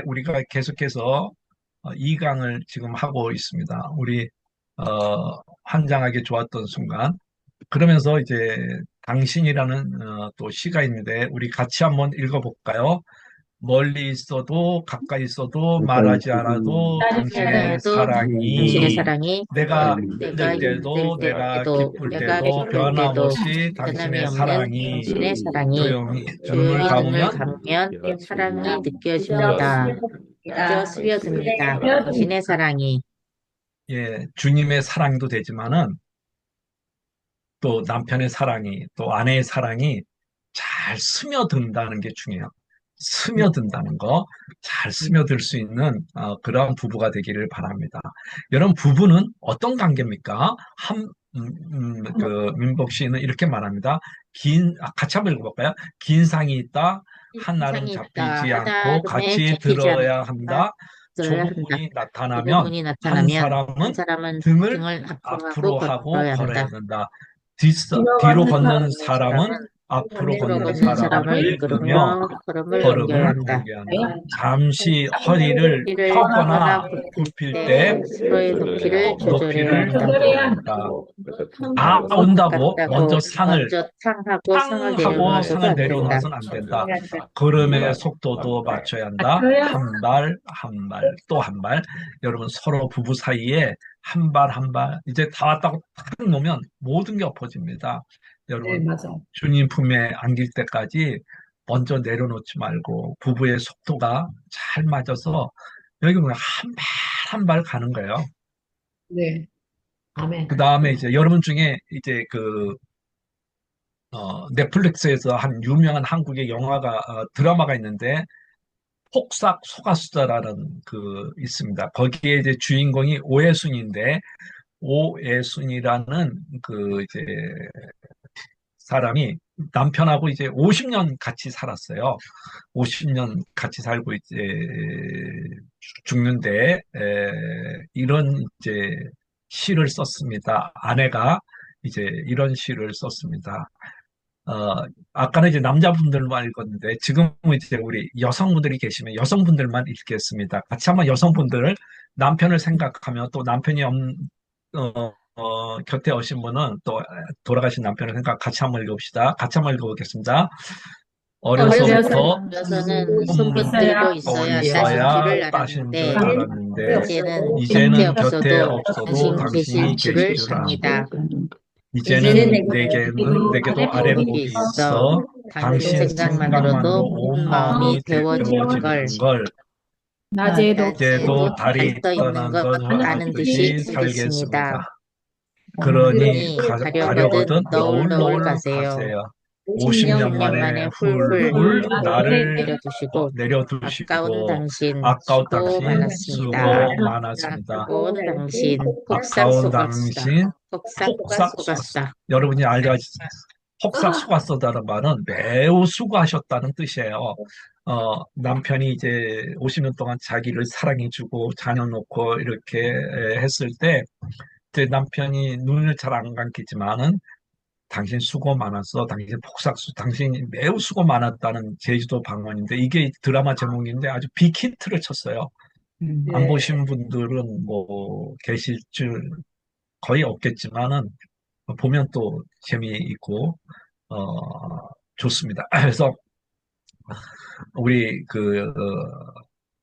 우리가 계속해서 2강을 지금 하고 있습니다. 우리 환장하게 좋았던 순간. 그러면서 이제 당신이라는 또 시가 있는데 우리 같이 한번 읽어볼까요? 멀리 있어도 가까이 있어도 말하지 않아도 당신의 하나도 당신의 사랑이 사랑이 내가 내가 힘들 힘들 때도 내가 때에도 기쁠 내가 때도 기쁠 때도 변함없이 변함이 당신의 없는 사랑이 당신의 사랑이 조용히 눈을 조용히 눈을 감으면 감으면 사랑이 느껴집니다. 느껴 스며듭니다. 당신의 사랑이 주님의 사랑도 되지만은 또 남편의 사랑이, 또 아내의 사랑이 잘 스며든다는 게 중요해요. 스며든다는 거, 잘 스며들 수 있는 그런 부부가 되기를 바랍니다. 여러분, 부부는 어떤 관계입니까? 민복 씨는 이렇게 말합니다. 같이 한번 읽어볼까요? 긴 상이 있다. 한날은 상이 있다. 잡히지 않고 하나름에 같이 잡히지 들어야 않다. 한다. 들어야 한다. 조부분이 나타나면 부부분이 한 나타나면 한 사람은 사람은 등을 등을 앞으로 하고 앞으로 하고 걸어야 걸어야 한다. 된다. 뒤로 뒤로 걷는 걷는 걷는 사람은 사람은 앞으로 뒤로 걷는 걷는 사람을 사람을 이끌며 이끌으며 걸음을 넘겨야 걸음을 한다. 옮겨야 한다. 잠시 허리를 허리를 펴거나 펴거나 굽힐 굽힐 때 때 서로의 높이를 조절해야 높이를 한다. 조절해야 한다. 다 온다고 먼저 같다고 상을 먼저 상하고 상을 하고 내려놓아서도 상을 안 된다. 내려놔서는 안 된다. 걸음의 속도도 맞춰야 한다. 한 발, 한 발, 또 한 발. 여러분, 서로 부부 사이에 한 발, 한 발. 이제 다 왔다고 탁 놓으면 모든 게 엎어집니다. 네, 여러분, 맞아. 주님 품에 안길 때까지 먼저 내려놓지 말고 부부의 속도가 잘 맞아서 여기 보면 한 발, 한 발 가는 거예요. 네, 아멘. 그 다음에 이제 여러분 중에 이제 넷플릭스에서 한 유명한 한국의 영화가, 드라마가 있는데, 폭삭 소가수다라는 있습니다. 거기에 이제 주인공이 오해순인데, 오해순이라는 이제 사람이 남편하고 이제 50년 같이 살았어요. 50년 같이 살고 이제 죽는데, 이런 이제 시를 썼습니다. 아내가 이제 이런 시를 썼습니다. 어, 아까는 이제 남자분들만 읽었는데 지금은 이제 우리 여성분들이 계시면 여성분들만 읽겠습니다. 같이 한번 여성분들 남편을 생각하며 또 남편이 곁에 오신 분은 또 돌아가신 남편을 생각 같이 한번 읽어봅시다. 같이 한번 읽어보겠습니다. 어려서부터 여서는 있어야 손붙들고 또 있어야 따신 있어야 줄을 따신 줄 알았는데 알았는데 곁에 이제는 곁에 없어도 없어도 당신 계실 당신이 계실 줄을 줄 안다. 압니다. 이제는 이제는 내게도 아랫목이 아랫목이 있어 있어 당신 당신 생각만으로 생각만으로도 온 온 마음이 마음이 데워지는 걸 데워지는 걸 낮에도 이제도 달 달이 떠 있는 떠난 것 것 아는 듯이 같듯이 살겠습니다. 살겠습니다. 그러니 그러니 가려거든 가려거든 너울너울 너울너울 가세요. 가세요. 50년 50년 만에 만에 훌훌 훌훌 나를 내려두시고 아까운 내려두시고 당신 아까운 수고 당신 많았습니다. 수고 많았습니다. 아까운 당신 폭삭 아까운 속았수다. 당신 폭삭 폭삭 속았수다. 여러분이 알려주세요. 폭삭수고하셨다는 말은 매우 수고하셨다는 뜻이에요. 남편이 이제 50년 동안 자기를 사랑해주고 자녀 놓고 이렇게 했을 때, 제 남편이 눈을 잘 안 감기지만은 당신 수고 많았어. 당신 폭삭수, 당신이 매우 수고 많았다는 제주도 방언인데 이게 드라마 제목인데 아주 빅히트를 쳤어요. 안 네. 보신 분들은 뭐 계실 줄 거의 없겠지만은 보면 또 재미있고 좋습니다. 그래서 우리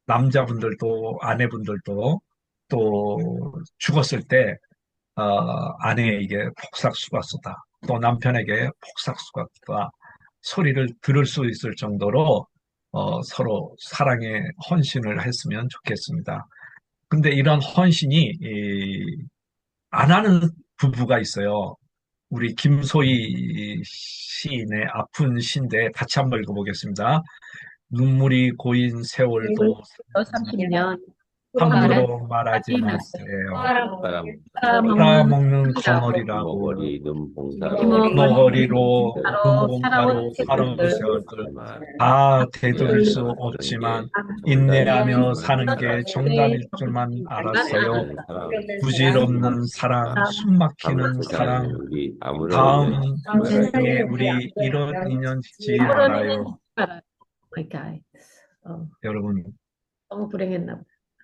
남자분들도 아내분들도 또 죽었을 때 아내에게 폭삭수가 쏘다 또 남편에게 폭삭수가 쏘다 소리를 들을 수 있을 정도로 서로 사랑에 헌신을 했으면 좋겠습니다. 근데 이런 헌신이 안 하는 부부가 있어요. 우리 김소희 시인의 아픈 시인데 같이 한번 읽어보겠습니다. 눈물이 고인 세월도 30년 함부로 말하지 마세요. 사람 빨아먹는 거머리라고 머리 눈봉사로 너구리로 살아온 눈봉사로 살아온 세월들 세월들 다 되돌릴 수 없지만 인내하며 사는 게 정답일 줄만 알았어요. 부질없는 사랑, 숨막히는 사랑, 우리 아무런 다음 인연 생에 우리 이런 인연 짓지 말아요. My God. 어, 여러분, 너무 불행했나 봐.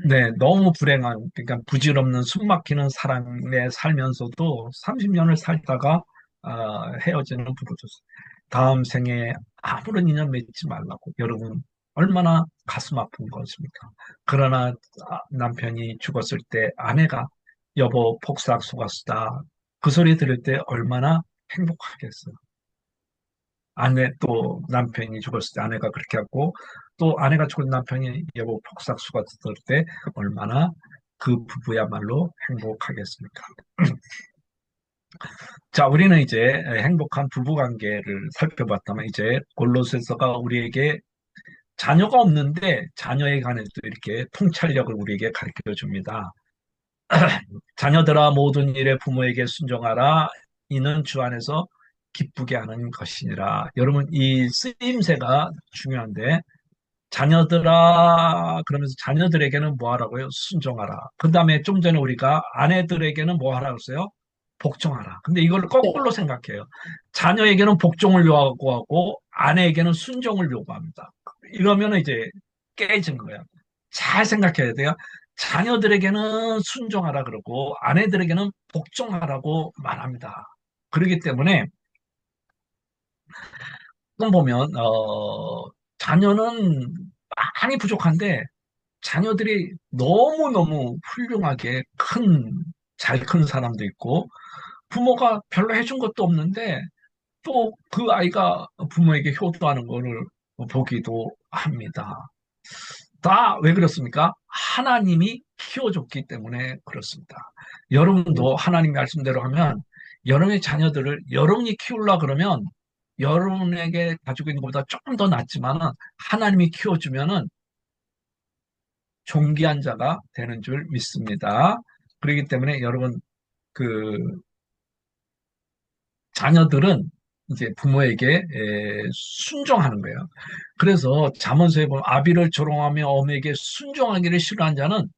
네, 너무 불행한, 그러니까 부질없는 숨막히는 사랑에 살면서도 30년을 살다가 헤어지는 부부였어요. 다음 생에 아무런 인연 맺지 말라고. 여러분, 얼마나 가슴 아픈 것입니까? 그러나 남편이 죽었을 때 아내가 여보 폭삭 속았수다. 그 소리 들을 때 얼마나 행복하겠어요. 아내 또 남편이 죽었을 때 아내가 그렇게 하고 또 아내가 죽은 남편이 여보 폭삭수가 됐을 때 얼마나 그 부부야말로 행복하겠습니까? 자, 우리는 이제 행복한 부부 관계를 살펴봤다면 이제 골로새서가 우리에게 자녀가 없는데 자녀에 관해서 이렇게 통찰력을 우리에게 가르쳐 줍니다. 자녀들아 모든 일에 부모에게 순종하라. 이는 주 안에서 기쁘게 하는 것이니라. 여러분 이 쓰임새가 중요한데 자녀들아 그러면서 자녀들에게는 뭐 하라고요? 순종하라. 그 다음에 좀 전에 우리가 아내들에게는 뭐 하라고 했어요? 복종하라. 근데 이걸 거꾸로 생각해요. 자녀에게는 복종을 요구하고 아내에게는 순종을 요구합니다. 이러면 이제 깨진 거야. 잘 생각해야 돼요. 자녀들에게는 순종하라 그러고 아내들에게는 복종하라고 말합니다. 그렇기 때문에 지금 보면 자녀는 많이 부족한데 자녀들이 너무너무 훌륭하게 잘 큰 사람도 있고 부모가 별로 해준 것도 없는데 또 그 아이가 부모에게 효도하는 거를 보기도 합니다. 다 왜 그렇습니까? 하나님이 키워줬기 때문에 그렇습니다. 여러분도 하나님 말씀대로 하면 여러분의 자녀들을 여러분이 키우려 그러면 여러분에게 가지고 있는 것보다 조금 더 낫지만 하나님이 키워주면은 존귀한 자가 되는 줄 믿습니다. 그렇기 때문에 여러분 그 자녀들은 이제 부모에게 순종하는 거예요. 그래서 잠언서에 보면 아비를 조롱하며 어미에게 순종하기를 싫어한 자는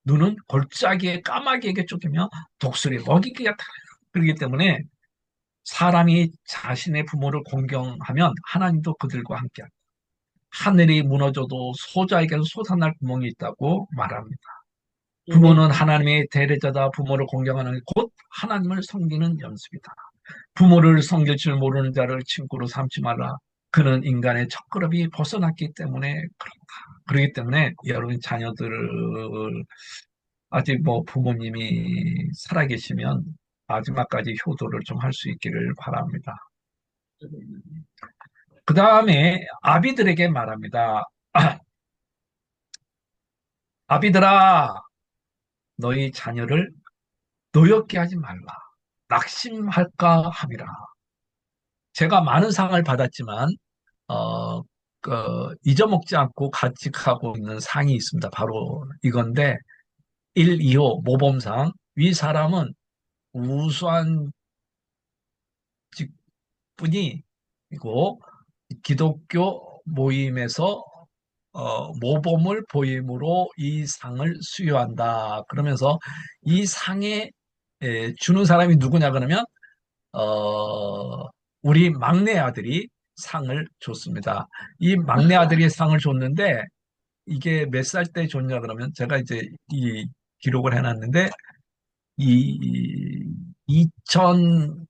눈은 골짜기에 까마귀에게 쫓기며 독수리 먹이기 같다. 그렇기 때문에 사람이 자신의 부모를 공경하면 하나님도 그들과 함께한다. 하늘이 무너져도 소자에게는 솟아날 구멍이 있다고 말합니다. 부모는 하나님의 대리자다. 부모를 공경하는 곧 하나님을 섬기는 연습이다. 부모를 섬길 줄 모르는 자를 친구로 삼지 말라. 그는 인간의 첫그릇이 벗어났기 때문에 그렇다. 그렇기 때문에 여러분 자녀들을 아직 뭐 부모님이 살아계시면 마지막까지 효도를 좀 할 수 있기를 바랍니다. 그 다음에 아비들에게 말합니다. 아비들아, 너희 자녀를 노엽게 하지 말라. 낙심할까 함이라. 제가 많은 상을 받았지만 잊어먹지 않고 간직하고 있는 상이 있습니다. 바로 이건데 1, 2호 모범상. 위 사람은 우수한 직분이고 기독교 모임에서 모범을 보임으로 이 상을 수여한다. 그러면서 이 상에 주는 사람이 누구냐 그러면 어, 우리 막내 아들이 상을 줬습니다. 이 막내 아들이 상을 줬는데 이게 몇 살 때 줬냐 그러면 제가 이제 이 기록을 해놨는데 이 2002년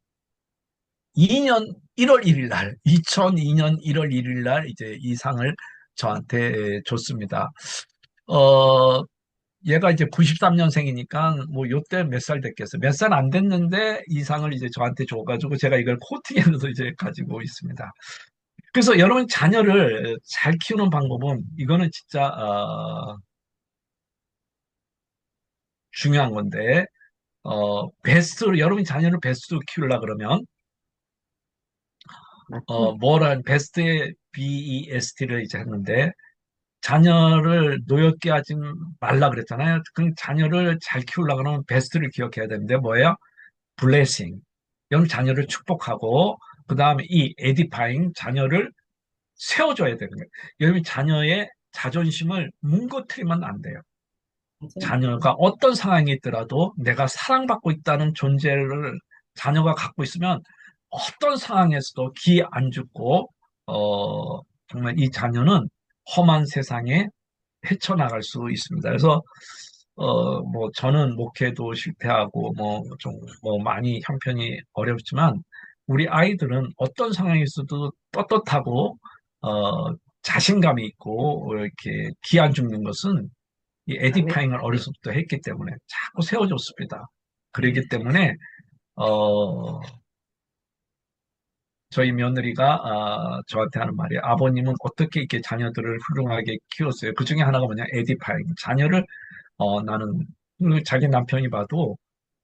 1월 1일 날 2002년 1월 1일 날 이제 이 상을 저한테 줬습니다. 어, 얘가 이제 93년생이니까 뭐 요때 몇 살 됐겠어요. 몇 살 안 됐는데 이 상을 이제 저한테 줘가지고 제가 이걸 코팅해서 이제 가지고 있습니다. 그래서 여러분 자녀를 잘 키우는 방법은 이거는 진짜 중요한 건데 베스트로 여러분 자녀를 베스트로 키우려 그러면 뭐란 베스트의 BEST를 이제 했는데 자녀를 노엽게 하지 말라 그랬잖아요. 그 자녀를 잘 키우려고 하면 베스트를 기억해야 되는데 뭐예요? 블레싱. 여러분 자녀를 축복하고 그 다음에 이 에디파잉 자녀를 세워줘야 되는 거예요. 여러분 자녀의 자존심을 뭉거뜨리면 안 돼요. 자녀가 어떤 상황이 있더라도 내가 사랑받고 있다는 존재를 자녀가 갖고 있으면 어떤 상황에서도 기 안 죽고 정말 이 자녀는 험한 세상에 헤쳐나갈 수 있습니다. 그래서 뭐 저는 목회도 실패하고 뭐 좀 뭐 많이 형편이 어렵지만 우리 아이들은 어떤 상황에 있어도 떳떳하고 자신감이 있고 이렇게 기안 죽는 것은 이 에디파잉을 어려서부터 했기 때문에 자꾸 세워줬습니다. 그렇기 때문에 어, 저희 며느리가 저한테 하는 말이 아버님은 어떻게 이렇게 자녀들을 훌륭하게 키웠어요. 그 중에 하나가 뭐냐 에디파잉. 자녀를 나는 자기 남편이 봐도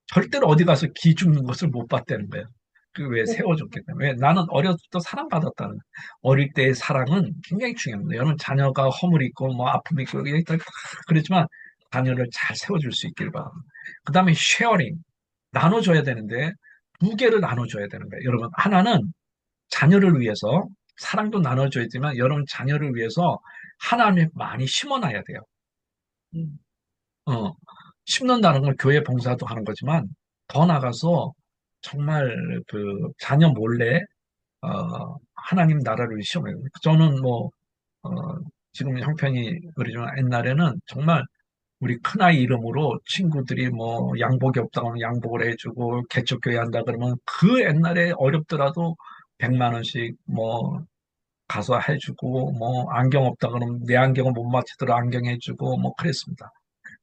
절대로 어디 가서 기 죽는 것을 못 봤다는 거예요. 그 왜 세워줬기 때문에. 왜 나는 어렸을 때 사랑받았다는 거예요. 어릴 때의 사랑은 굉장히 중요합니다. 여러분 자녀가 허물 있고 뭐 아픔이 있고 그렇지만 자녀를 잘 세워줄 수 있길 바랍니다. 그 다음에 쉐어링. 나눠줘야 되는데 두 개를 나눠줘야 되는 거예요. 여러분 하나는 자녀를 위해서 사랑도 나눠줘야지만 여러분 자녀를 위해서 하나님에 많이 심어놔야 돼요. 음. 어, 심는다는 건 교회 봉사도 하는 거지만 더 나가서 정말 그 자녀 몰래 하나님 나라를 시험해요. 저는 뭐 어, 지금 형편이 그러지만 옛날에는 정말 우리 큰아이 이름으로 친구들이 뭐 양복이 없다고 하면 양복을 해주고 개척교회 한다 그러면 그 옛날에 어렵더라도 100만 원씩 뭐 가서 해주고 뭐 안경 없다 그러면 내 안경을 못 맞추더라 안경 해주고 뭐 그랬습니다.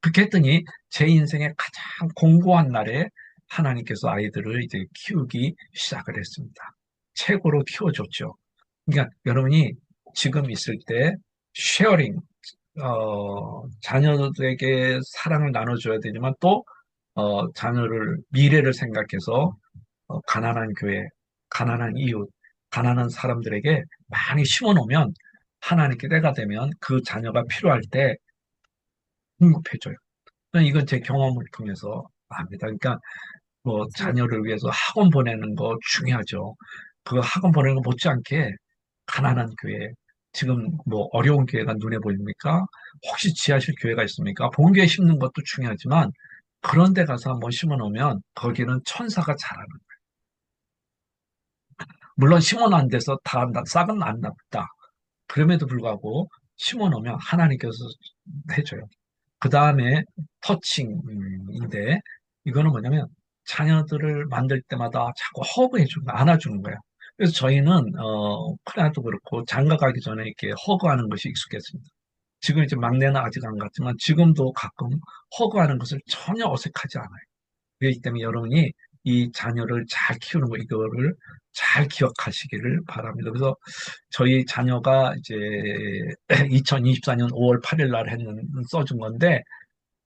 그렇게 했더니 제 인생의 가장 공고한 날에 하나님께서 아이들을 이제 키우기 시작을 했습니다. 최고로 키워줬죠. 그러니까 여러분이 지금 있을 때 쉐어링, 자녀들에게 사랑을 나눠줘야 되지만 또 자녀를 미래를 생각해서 가난한 교회, 가난한 이웃, 가난한 사람들에게 많이 심어놓으면 하나님께 때가 되면 그 자녀가 필요할 때 공급해줘요. 이건 제 경험을 통해서 압니다. 그러니까 뭐 자녀를 위해서 학원 보내는 거 중요하죠. 그 학원 보내는 거 못지않게 가난한 교회, 지금 뭐 어려운 교회가 눈에 보입니까? 혹시 지하실 교회가 있습니까? 본교에 심는 것도 중요하지만 그런 데 가서 한번 심어 놓으면 거기는 천사가 자라는 거예요. 물론 심어 놓은 데서 다 싹은 안 납니다. 그럼에도 불구하고 심어 놓으면 하나님께서 해줘요. 그 다음에 터칭인데 이거는 뭐냐면 자녀들을 만들 때마다 자꾸 허그해주고 안아주는 거예요. 그래서 저희는 큰아도 그렇고 장가 가기 전에 이렇게 허그하는 것이 익숙했습니다. 지금 이제 막내는 아직 안 갔지만 지금도 가끔 허그하는 것을 전혀 어색하지 않아요. 그렇기 때문에 여러분이 이 자녀를 잘 키우는 거 이거를 잘 기억하시기를 바랍니다. 그래서 저희 자녀가 이제 2024년 5월 8일 날 써준 건데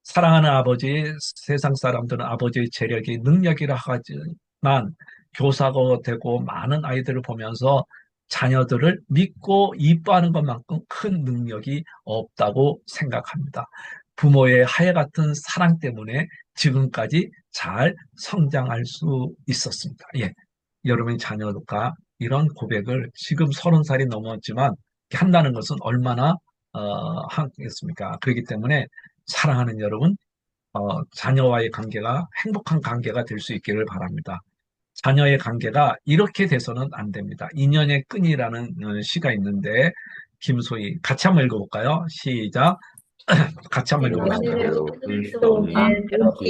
사랑하는 아버지, 세상 사람들은 아버지의 재력이 능력이라 하지만 교사가 되고 많은 아이들을 보면서 자녀들을 믿고 이뻐하는 것만큼 큰 능력이 없다고 생각합니다. 부모의 하야 같은 사랑 때문에 지금까지 잘 성장할 수 있었습니다. 예. 여러분의 자녀가 이런 고백을 지금 30살이 넘었지만 한다는 것은 얼마나 하겠습니까? 그렇기 때문에 사랑하는 여러분, 자녀와의 관계가 행복한 관계가 될 수 있기를 바랍니다. 자녀의 관계가 이렇게 돼서는 안 됩니다. 인연의 끈이라는 시가 있는데, 김소희, 같이 한번 읽어볼까요? 시작. 같이 한번 읽어보겠습니다. 인연대로 은성이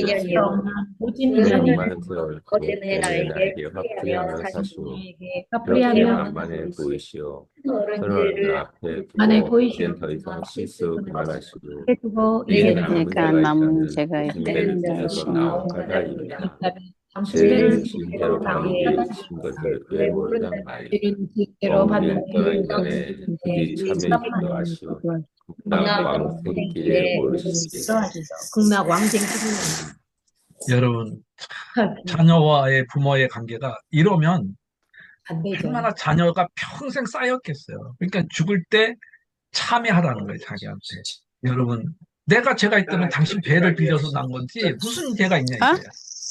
인연이요. 모진 인연이 인연이 많은 세월 거대는 때에 나에게 화풀이하며 사시오. 이렇게 화풀이하며 만만해 보이시오. 서른 서로는 앞에 만에 두고 보이시오. 이젠 더 이상 실수 그만하시고 두고 이제 이제는 남은 그러니까 자가 남은 있다는 제가 징계를 있다는 찢어서 나온 까닭입니다. 당신들을 죄인 징계로 받는 게 친 것을 왜 모른단 말이오. 대로 받는 어머니를 떠나기 전에 부디 참여 기도하시오. 나 왕생길에 오르시게. 극락 왕생 여러분, 자녀와의 부모의 관계가 이러면 안 되죠. 얼마나 자녀가 평생 쌓였겠어요. 그러니까 죽을 때 참여하라는 거예요, 자기한테. 여러분, 내가 죄가 있다면 당신 배를 빌려서 난 건지 무슨 죄가 있냐 이거야.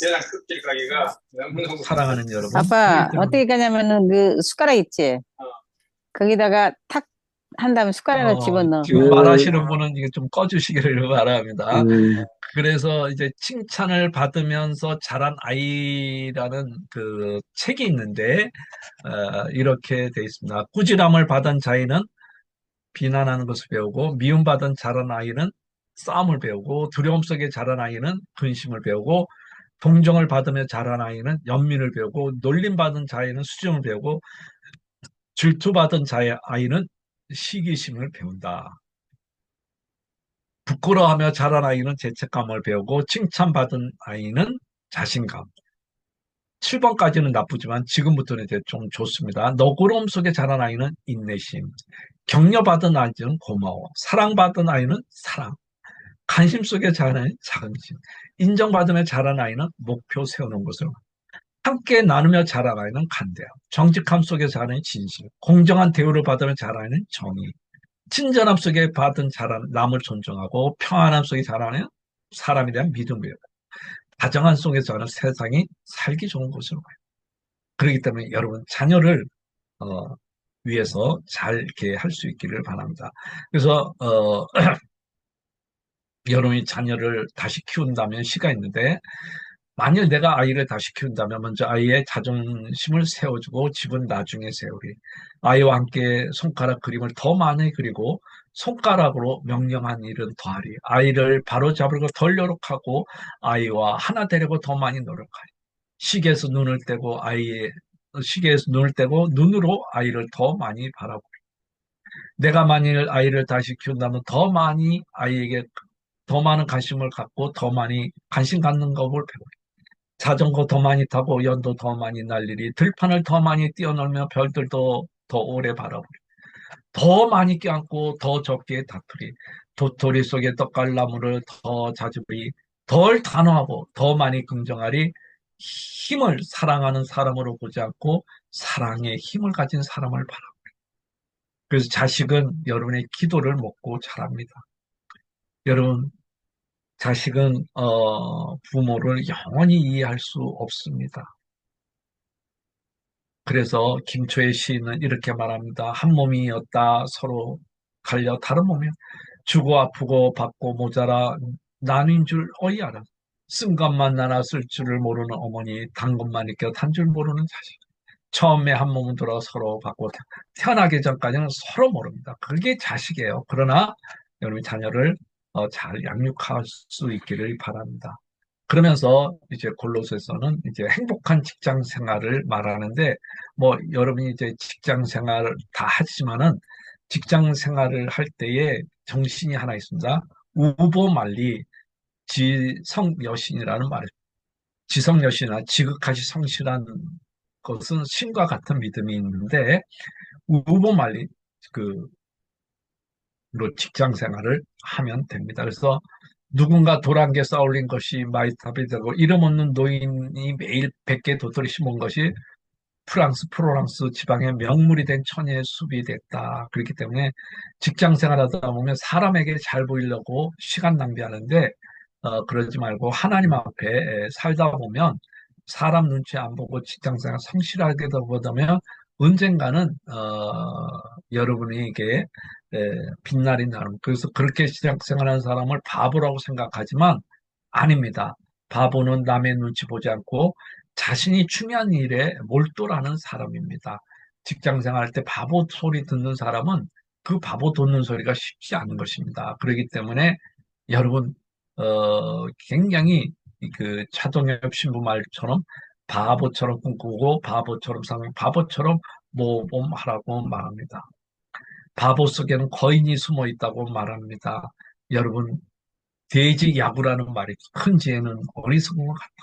얘랑 껍질 가게가 너무너무 사랑하는 여러분. 아빠 그렇기 때문에, 어떻게 가냐면은 그 숟가락 있지? 거기다가 탁 한 다음에 숟가락을 집어넣어. 지금 말하시는 분은 이게 좀 꺼주시기를 바랍니다. 음. 그래서 이제 칭찬을 받으면서 자란 아이라는 그 책이 있는데 이렇게 돼 있습니다. 꾸지람을 받은 자에는 비난하는 것을 배우고, 미움받은 자란 아이는 싸움을 배우고, 두려움 속에 자란 아이는 근심을 배우고, 동정을 받으며 자란 아이는 연민을 배우고, 놀림받은 자에는 수정을 배우고, 질투받은 자의 아이는 시기심을 배운다. 부끄러워하며 자란 아이는 죄책감을 배우고, 칭찬받은 아이는 자신감. 7번까지는 나쁘지만 지금부터는 이제 좀 좋습니다. 너그러움 속에 자란 아이는 인내심. 격려받은 아이는 고마워. 사랑받은 아이는 사랑. 관심 속에 자라는 자긍심. 인정받으며 자란 아이는 목표 세우는 것을. 함께 나누며 자란 아이는 간대함. 정직함 속에 자라는 진실. 공정한 대우를 받으며 자란 아이는 정의. 친절함 속에 받은 자란 남을 존중하고, 평안함 속에 자라는 사람에 대한 믿음을. 다정한 속에서 자라는 세상이 살기 좋은 곳으로 가요. 그렇기 때문에 여러분 자녀를 위해서 잘 이렇게 할 수 있기를 바랍니다. 그래서 여러분이 자녀를 다시 키운다면 시가 있는데, 만일 내가 아이를 다시 키운다면 먼저 아이의 자존심을 세워주고 집은 나중에 세우리. 아이와 함께 손가락 그림을 더 많이 그리고 손가락으로 명령한 일은 더하리. 아이를 바로잡으려고 덜 노력하고 아이와 하나 되려고 더 많이 노력하리. 시계에서 눈을 떼고 눈으로 아이를 더 많이 바라보리. 내가 만일 아이를 다시 키운다면 더 많은 관심을 갖고 더 많이 관심 갖는 법을 배우리. 자전거 더 많이 타고 연도 더 많이 날리리. 들판을 더 많이 뛰어놀며 별들도 더 오래 바라보리. 더 많이 껴안고 더 적게 다투리. 도토리 속에 떡갈나무를 더 자주 보리. 덜 단호하고 더 많이 긍정하리. 힘을 사랑하는 사람으로 보지 않고 사랑의 힘을 가진 사람을 바라보리. 그래서 자식은 여러분의 기도를 먹고 자랍니다. 여러분, 자식은 부모를 영원히 이해할 수 없습니다. 그래서 김초의 시인은 이렇게 말합니다. 한 몸이었다 서로 갈려 다른 몸이야. 주고 아프고 받고 모자라 나뉜 줄 어이하라. 쓴 것만 나눠 쓸 줄을 모르는 어머니, 단 것만 익혀 단 줄 모르는 자식. 처음에 한 몸은 들어 서로 받고 태어나기 전까지는 서로 모릅니다. 그게 자식이에요. 그러나 여러분 자녀를 잘 양육할 수 있기를 바랍니다. 그러면서 이제 골로새서는 이제 행복한 직장 생활을 말하는데, 뭐 여러분이 이제 직장 생활을 다 하지만은 직장 생활을 할 때에 정신이 하나 있습니다. 우보말리 지성여신이라는 말이에요. 지성여신이나 지극하시 성실한 것은 신과 같은 믿음이 있는데, 우보말리 로 직장 생활을 하면 됩니다. 그래서 누군가 돌 한 개 쌓아올린 것이 마이탑이 되고, 이름 없는 노인이 매일 100개 도토리 심은 것이 프랑스 지방의 명물이 된 천혜의 숲이 됐다. 그렇기 때문에 직장 생활하다 보면 사람에게 잘 보이려고 시간 낭비하는데, 그러지 말고 하나님 앞에 살다 보면 사람 눈치 안 보고 직장 생활 성실하게 보다면 언젠가는 여러분에게 빛날이 나는. 그래서 그렇게 직장 생활하는 사람을 바보라고 생각하지만 아닙니다. 바보는 남의 눈치 보지 않고 자신이 중요한 일에 몰두하는 사람입니다. 직장 생활할 때 바보 소리 듣는 사람은 그 바보 듣는 소리가 쉽지 않은 것입니다. 그렇기 때문에 여러분 굉장히 그 차동엽 신부 말처럼 바보처럼 꿈꾸고 바보처럼 사는, 바보처럼 모범하라고 말합니다. 바보 속에는 거인이 숨어 있다고 말합니다. 여러분, 돼지 야구라는 말이 큰 지혜는 어리석은 것 같다.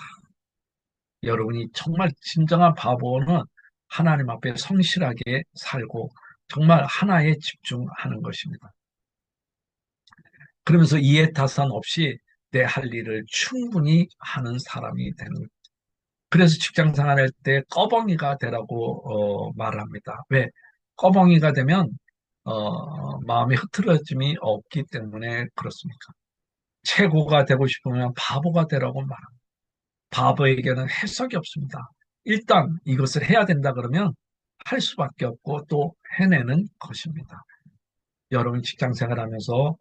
여러분이 정말 진정한 바보는 하나님 앞에 성실하게 살고 정말 하나에 집중하는 것입니다. 그러면서 이해타산 없이 내 할 일을 충분히 하는 사람이 되는 거예요. 그래서 직장 생활할 때 꺼벙이가 되라고 말합니다. 왜? 꺼벙이가 되면 마음의 흐트러짐이 없기 때문에 그렇습니까? 최고가 되고 싶으면 바보가 되라고 말합니다. 바보에게는 해석이 없습니다. 일단 이것을 해야 된다 그러면 할 수밖에 없고 또 해내는 것입니다. 여러분 직장 생활하면서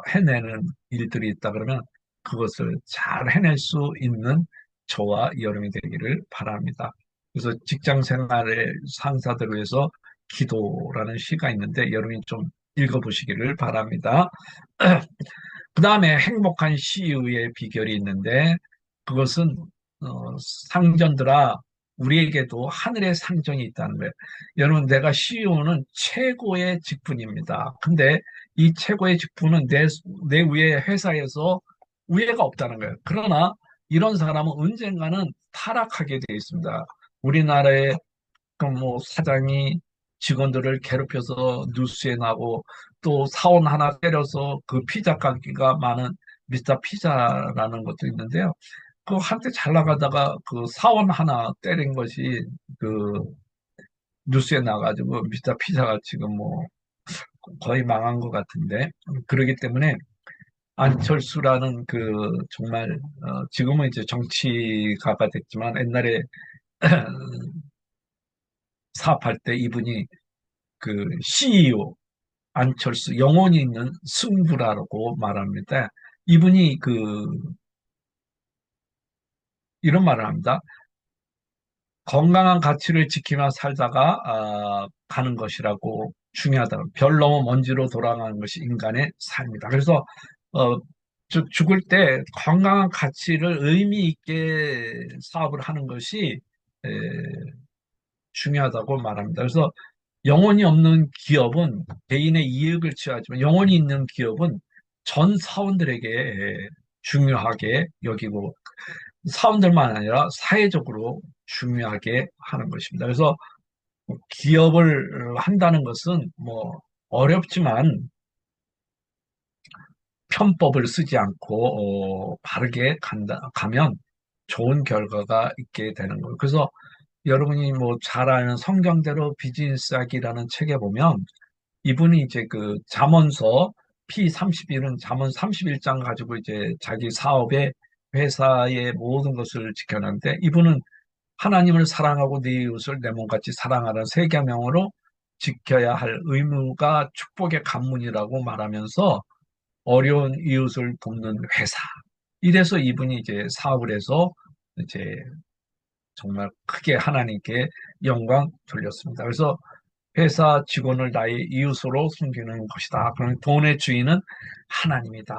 해내는 일들이 있다 그러면 그것을 잘 해낼 수 있는 저와 여러분이 되기를 바랍니다. 그래서 직장 생활의 상사들을 위해서 기도라는 시가 있는데 여러분이 좀 읽어보시기를 바랍니다. 그 다음에 행복한 시의 비결이 있는데 그것은 상전들아 우리에게도 하늘의 상전이 있다는 거예요. 여러분 내가 CEO는 최고의 직분입니다. 근데 이 최고의 직분은 내 위에 회사에서 우애가 없다는 거예요. 그러나 이런 사람은 언젠가는 타락하게 되어 있습니다. 우리나라의 그뭐 사장이 직원들을 괴롭혀서 뉴스에 나고 또 사원 하나 때려서 그 피자 가게가 많은 미스터 피자라는 것도 있는데요. 그 한때 잘 나가다가 그 사원 하나 때린 것이 그 뉴스에 나가지고 미스터 피자가 지금 뭐 거의 망한 것 같은데 그러기 때문에 안철수라는 그 정말 지금은 이제 정치가가 됐지만 옛날에 사업할 때 이분이 그 CEO 안철수 영혼이 있는 승부라고 말합니다. 이분이 이런 말을 합니다. 건강한 가치를 지키며 살다가 가는 것이라고 중요하다. 별 넘어 먼지로 돌아가는 것이 인간의 삶이다. 그래서 어, 죽을 때 건강한 가치를 의미 있게 사업을 하는 것이 에, 중요하다고 말합니다. 그래서 영혼이 없는 기업은 개인의 이익을 취하지만 영혼이 있는 기업은 전 사원들에게 중요하게 여기고 사원들만 아니라 사회적으로 중요하게 하는 것입니다. 그래서 기업을 한다는 것은 뭐 어렵지만 편법을 쓰지 않고 바르게 가면 좋은 결과가 있게 되는 거예요. 그래서 여러분이 뭐 잘 아는 성경대로 비즈니스학이라는 책에 보면 이분이 이제 그 잠언서 P31은 잠언 31장 가지고 이제 자기 사업에 회사의 모든 것을 지켜놨는데 이분은 하나님을 사랑하고 네 이웃을 내 몸같이 사랑하는 세 계명으로 지켜야 할 의무가 축복의 관문이라고 말하면서 어려운 이웃을 돕는 회사. 이래서 이분이 이제 사업을 해서 이제 정말 크게 하나님께 영광 돌렸습니다. 그래서 회사 직원을 나의 이웃으로 섬기는 것이다. 그럼 돈의 주인은 하나님이다.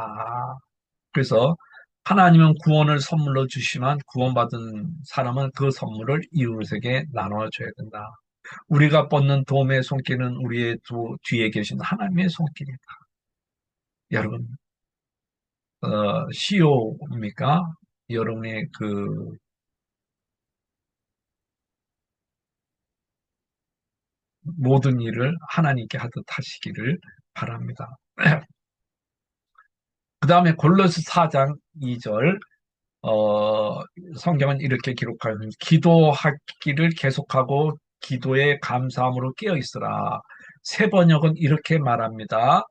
그래서 하나님은 구원을 선물로 주시면 구원받은 사람은 그 선물을 이웃에게 나눠줘야 된다. 우리가 뻗는 도움의 손길은 우리의 뒤에 계신 하나님의 손길이다. 여러분, CEO입니까? 여러분의 그 모든 일을 하나님께 하듯 하시기를 바랍니다. 그 다음에 골로새 4장 2절 성경은 이렇게 기록하는 기도하기를 계속하고 기도에 감사함으로 깨어 있으라. 새 번역은 이렇게 말합니다.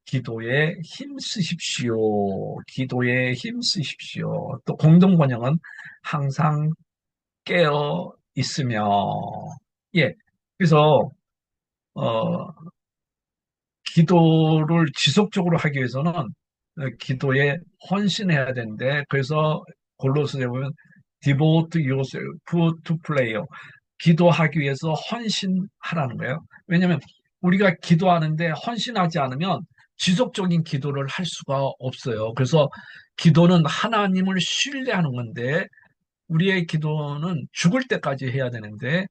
기도에 힘쓰십시오. 기도에 힘쓰십시오. 또 공동 번역은 항상 깨어 있으며 예. 그래서 어, 기도를 지속적으로 하기 위해서는 기도에 헌신해야 되는데 그래서 골로새에 보면 devote yourself to prayer 기도하기 위해서 헌신하라는 거예요. 왜냐하면 우리가 기도하는데 헌신하지 않으면 지속적인 기도를 할 수가 없어요. 그래서 기도는 하나님을 신뢰하는 건데 우리의 기도는 죽을 때까지 해야 되는데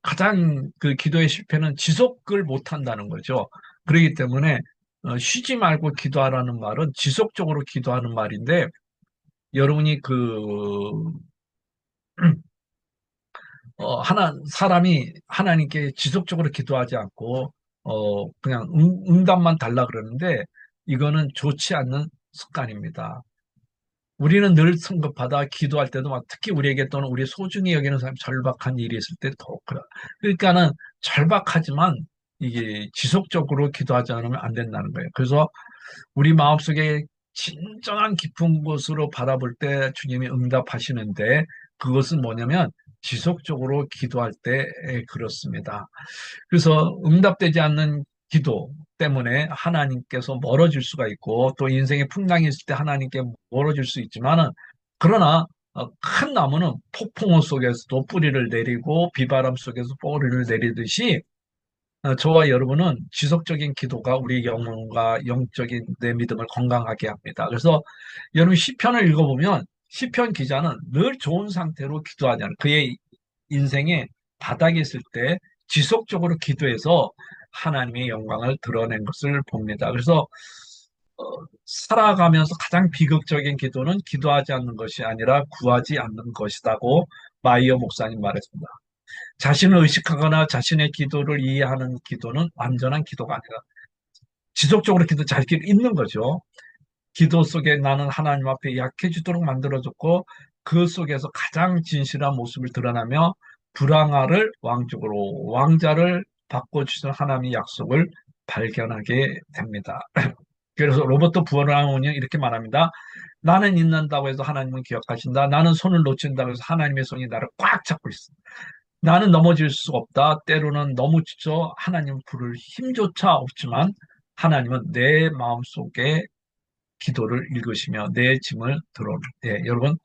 가장 그 기도의 실패는 지속을 못 한다는 거죠. 그렇기 때문에 쉬지 말고 기도하라는 말은 지속적으로 기도하는 말인데 여러분이 사람이 하나님께 지속적으로 기도하지 않고 그냥 응답만 달라 그러는데 이거는 좋지 않는 습관입니다. 우리는 늘 성급하다 기도할 때도 막 특히 우리에게 또는 우리 소중히 여기는 사람 절박한 일이 있을 때 더 그래. 그러니까는 절박하지만 이게 지속적으로 기도하지 않으면 안 된다는 거예요. 그래서 우리 마음속에 진정한 깊은 곳으로 바라볼 때 주님이 응답하시는데 그것은 뭐냐면 지속적으로 기도할 때 그렇습니다. 그래서 응답되지 않는 기도 때문에 하나님께서 멀어질 수가 있고 또 인생의 풍랑이 있을 때 하나님께 멀어질 수 있지만은 그러나 큰 나무는 폭풍우 속에서도 뿌리를 내리고 비바람 속에서 뿌리를 내리듯이 저와 여러분은 지속적인 기도가 우리 영혼과 영적인 내 믿음을 건강하게 합니다. 그래서 여러분 시편을 읽어보면 시편 기자는 늘 좋은 상태로 기도하지 않아요. 그의 인생의 바닥에 있을 때 지속적으로 기도해서 하나님의 영광을 드러낸 것을 봅니다. 그래서 어, 살아가면서 가장 비극적인 기도는 기도하지 않는 것이 아니라 구하지 않는 것이라고 마이어 목사님 말했습니다. 자신을 의식하거나 자신의 기도를 이해하는 기도는 완전한 기도가 아니라 지속적으로 기도 잘 있는 거죠. 기도 속에 나는 하나님 앞에 약해지도록 만들어줬고 그 속에서 가장 진실한 모습을 드러나며 불황아를 왕족으로 왕자를 바꿔주신 하나님의 약속을 발견하게 됩니다. 그래서 로버트 부어라운이 이렇게 말합니다. 나는 잊는다고 해서 하나님은 기억하신다. 나는 손을 놓친다고 해서 하나님의 손이 나를 꽉 잡고 있어. 나는 넘어질 수 없다. 때로는 너무 지쳐 하나님 부를 힘조차 없지만 하나님은 내 마음속에 기도를 읽으시며 내 짐을 들어. 예, 여러분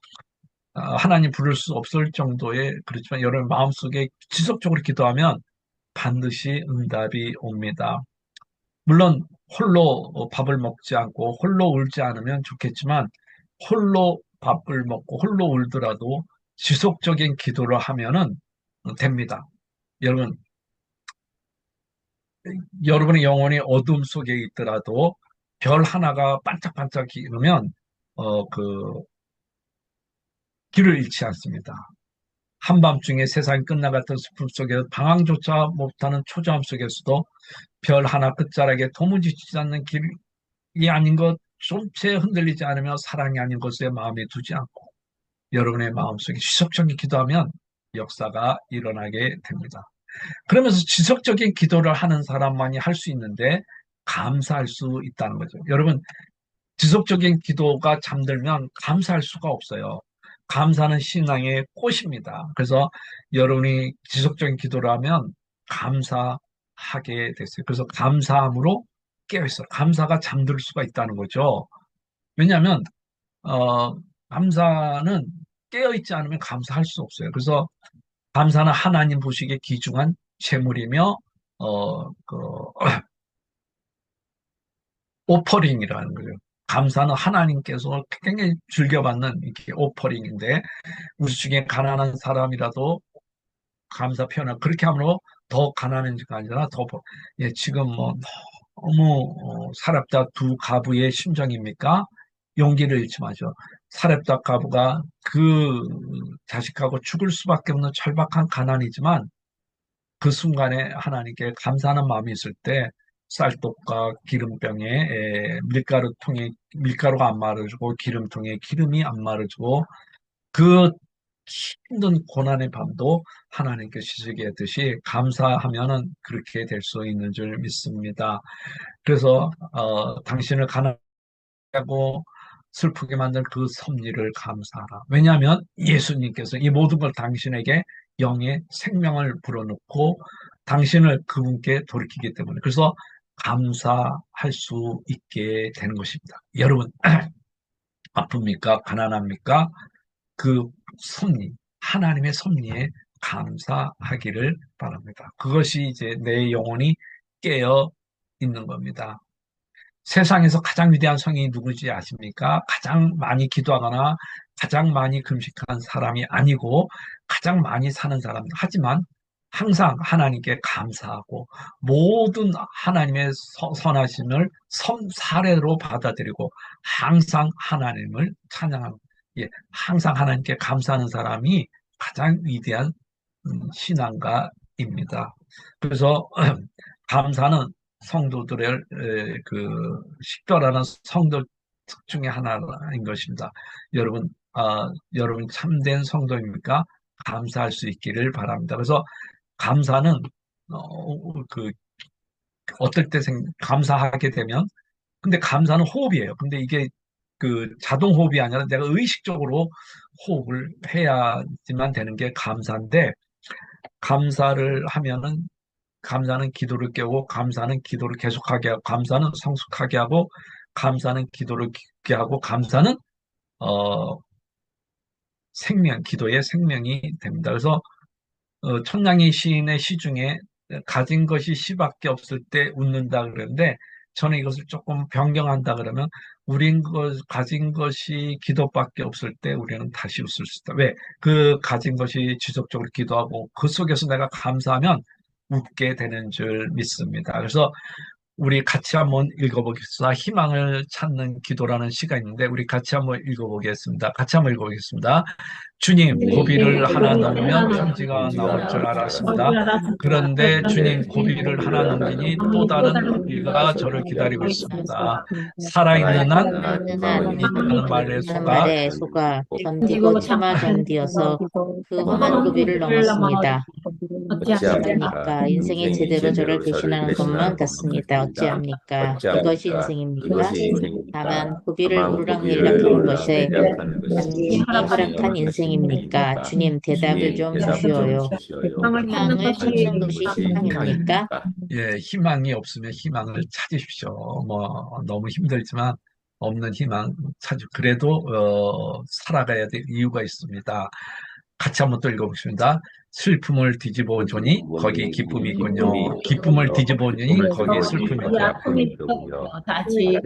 하나님 부를 수 없을 정도의 그렇지만 여러분 마음속에 지속적으로 기도하면 반드시 응답이 옵니다. 물론 홀로 밥을 먹지 않고 홀로 울지 않으면 좋겠지만 홀로 밥을 먹고 홀로 울더라도 지속적인 기도를 하면은 됩니다. 여러분, 여러분의 영혼이 어둠 속에 있더라도 별 하나가 반짝반짝 이르면 그 길을 잃지 않습니다. 한밤중에 세상이 끝나갔던 슬픔 속에서 방황조차 못하는 초조함 속에서도 별 하나 끝자락에 도무지지 않는 길이 아닌 것, 좀채 흔들리지 않으며 사랑이 아닌 것에 마음에 두지 않고 여러분의 마음속에 지속적인 기도하면 역사가 일어나게 됩니다. 그러면서 지속적인 기도를 하는 사람만이 할 수 있는데 감사할 수 있다는 거죠. 여러분, 지속적인 기도가 잠들면 감사할 수가 없어요. 감사는 신앙의 꽃입니다. 그래서 여러분이 지속적인 기도를 하면 감사하게 됐어요. 그래서 감사함으로 깨어있어요. 감사가 잠들 수가 있다는 거죠. 왜냐하면 감사는 깨어있지 않으면 감사할 수 없어요. 그래서 감사는 하나님 보시기에 귀중한 재물이며 그 오퍼링이라는 거죠. 감사는 하나님께서 굉장히 즐겨받는 이렇게 오퍼링인데 우리 중에 가난한 사람이라도 감사 표현을 그렇게 함으로 더 가난해지가 아니라 더 예, 지금 뭐 너무 사렙다 두 가부의 심정입니까? 용기를 잃지 마죠. 사렙다 가부가 그 자식하고 죽을 수밖에 없는 절박한 가난이지만 그 순간에 하나님께 감사하는 마음이 있을 때 쌀떡과 기름병에 밀가루통에 밀가루가 안 마르고 기름통에 기름이 안 마르고 그 힘든 고난의 밤도 하나님께 시시게 했듯이 감사하면은 그렇게 될 수 있는 줄 믿습니다. 그래서 당신을 가난하고 슬프게 만든 그 섭리를 감사하라. 왜냐하면 예수님께서 이 모든 걸 당신에게 영의 생명을 불어넣고 당신을 그분께 돌이키기 때문에 그래서 감사할 수 있게 되는 것입니다. 여러분 아픕니까? 가난합니까? 그 섭리, 하나님의 섭리에 감사하기를 바랍니다. 그것이 이제 내 영혼이 깨어 있는 겁니다. 세상에서 가장 위대한 성인이 누구지 아십니까? 가장 많이 기도하거나 가장 많이 금식한 사람이 아니고 가장 많이 사는 사람. 하지만 항상 하나님께 감사하고 모든 하나님의 선하심을 사례로 받아들이고 항상 하나님을 찬양하고 예, 항상 하나님께 감사하는 사람이 가장 위대한 신앙가입니다. 그래서 감사는 성도들의 그 식별하는 성도 특 중에 하나인 것입니다. 여러분, 여러분 참된 성도입니까? 감사할 수 있기를 바랍니다. 그래서 감사는 그 어떨 때 감사하게 되면 근데 감사는 호흡이에요. 근데 이게 그 자동 호흡이 아니라 내가 의식적으로 호흡을 해야지만 되는 게 감사인데 감사를 하면은 감사는 기도를 깨우고 감사는 기도를 계속하게 하고 감사는 성숙하게 하고 감사는 기도를 깊게 하고 감사는 어, 기도의 생명이 됩니다. 그래서 천량의 시인의 시 중에 가진 것이 시밖에 없을 때 웃는다 그러는데 저는 이것을 조금 변경한다 그러면 가진 것이 기도밖에 없을 때 우리는 다시 웃을 수 있다. 왜? 그 가진 것이 지속적으로 기도하고 그 속에서 내가 감사하면 웃게 되는 줄 믿습니다. 그래서 우리 같이 한번 읽어보겠습니다. 희망을 찾는 기도라는 시가 있는데 우리 같이 한번 읽어보겠습니다. 같이 한번 읽어보겠습니다. 주님, 고비를 하나 넘으면 편지가 나올 줄 알았습니다. 그런데 주님, 고비를 하나 넘기니 또 다른 고비가 저를 기다리고 있습니다. 살아있는 한 살아있는 희망이 한 있다는 말에 하는 속아 말에 속아 견디고 참아 견디어서 그 험한 고비를 넘었습니다. 어찌합니까? 인생이 제대로 저를 배신하는 것만 같습니다. 어찌합니까? 이것이 인생입니까? 다만 고비를 오르락내리락 하는 것이 단순히 허락한 인생입니까? 주님, 대답을 좀 주시오요. 희망을 찾는 것이 희망입니까? 예, 희망이 없으면 희망을 찾으십시오. 뭐 너무 힘들지만 없는 희망 그래도 살아가야 될 이유가 있습니다. 같이 한번 또 읽어보겠습니다. 슬픔을 뒤집어 보니 거기 기쁨이 있군요. 기쁨을 뒤집어 보니 거기 슬픔이 있군요. 아픔이 있더군요. 다시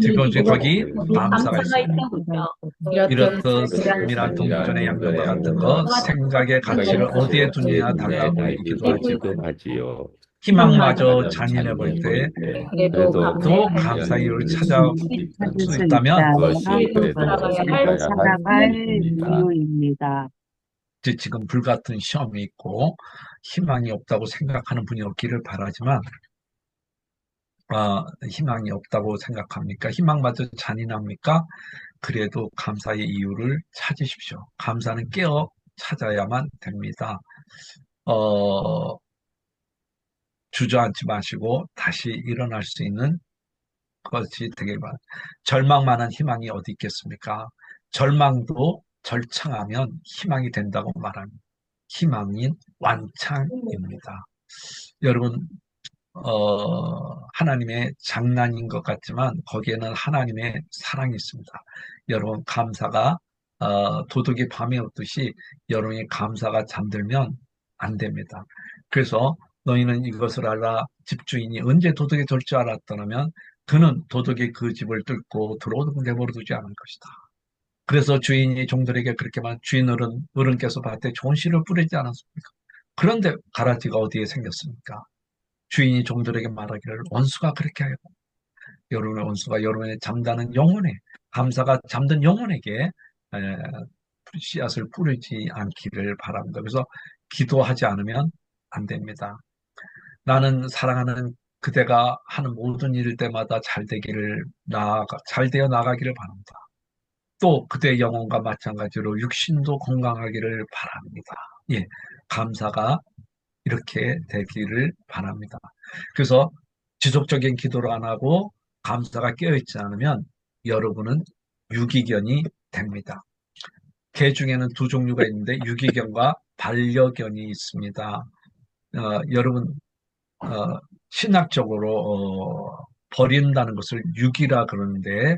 뒤집어 보니 거기 감사가 감사가 있습니다. 있더군요. 이렇듯 삶이란 동전의 양면과 같은 것 생각의 가치를 어디에 두느냐 달라고 기도하지요. 희망마저 잔인해 볼 때 그래도 또 감사의 이유를 찾아 수 있다면 살아갈 이유입니다. 지금 불같은 시험이 있고 희망이 없다고 생각하는 분이 없기를 바라지만 희망이 없다고 생각합니까? 희망마저 잔인합니까? 그래도 감사의 이유를 찾으십시오. 감사는 깨어 찾아야만 됩니다. 주저앉지 마시고 다시 일어날 수 있는 것이 되길 바랍니다. 절망만한 희망이 어디 있겠습니까? 절망도 절창하면 희망이 된다고 말합니다. 희망인 완창입니다. 여러분, 하나님의 장난인 것 같지만 거기에는 하나님의 사랑이 있습니다. 여러분, 감사가 도둑이 밤에 오듯이 여러분이 감사가 잠들면 안 됩니다. 그래서 너희는 이것을 알아. 집주인이 언제 도둑이 될 줄 알았더라면 그는 도둑이 그 집을 뚫고 들어오도록 내버려 두지 않을 것이다. 그래서 주인이 종들에게 그렇게 말, 어른께서 밭에 좋은 씨를 뿌리지 않았습니까? 그런데 가라지가 어디에 생겼습니까? 주인이 종들에게 말하기를 원수가 그렇게 하고 여러분의 원수가 여러분의 잠자는 영혼에 감사가 잠든 영혼에게 씨앗을 뿌리지 않기를 바랍니다. 그래서 기도하지 않으면 안 됩니다. 나는 사랑하는 그대가 하는 모든 일 때마다 잘 되어 나가기를 바랍니다. 또 그대의 영혼과 마찬가지로 육신도 건강하기를 바랍니다. 예, 감사가 이렇게 되기를 바랍니다. 그래서 지속적인 기도를 안 하고 감사가 깨어있지 않으면 여러분은 유기견이 됩니다. 개 중에는 두 종류가 있는데 유기견과 반려견이 있습니다. 여러분 신학적으로 버린다는 것을 유기라 그러는데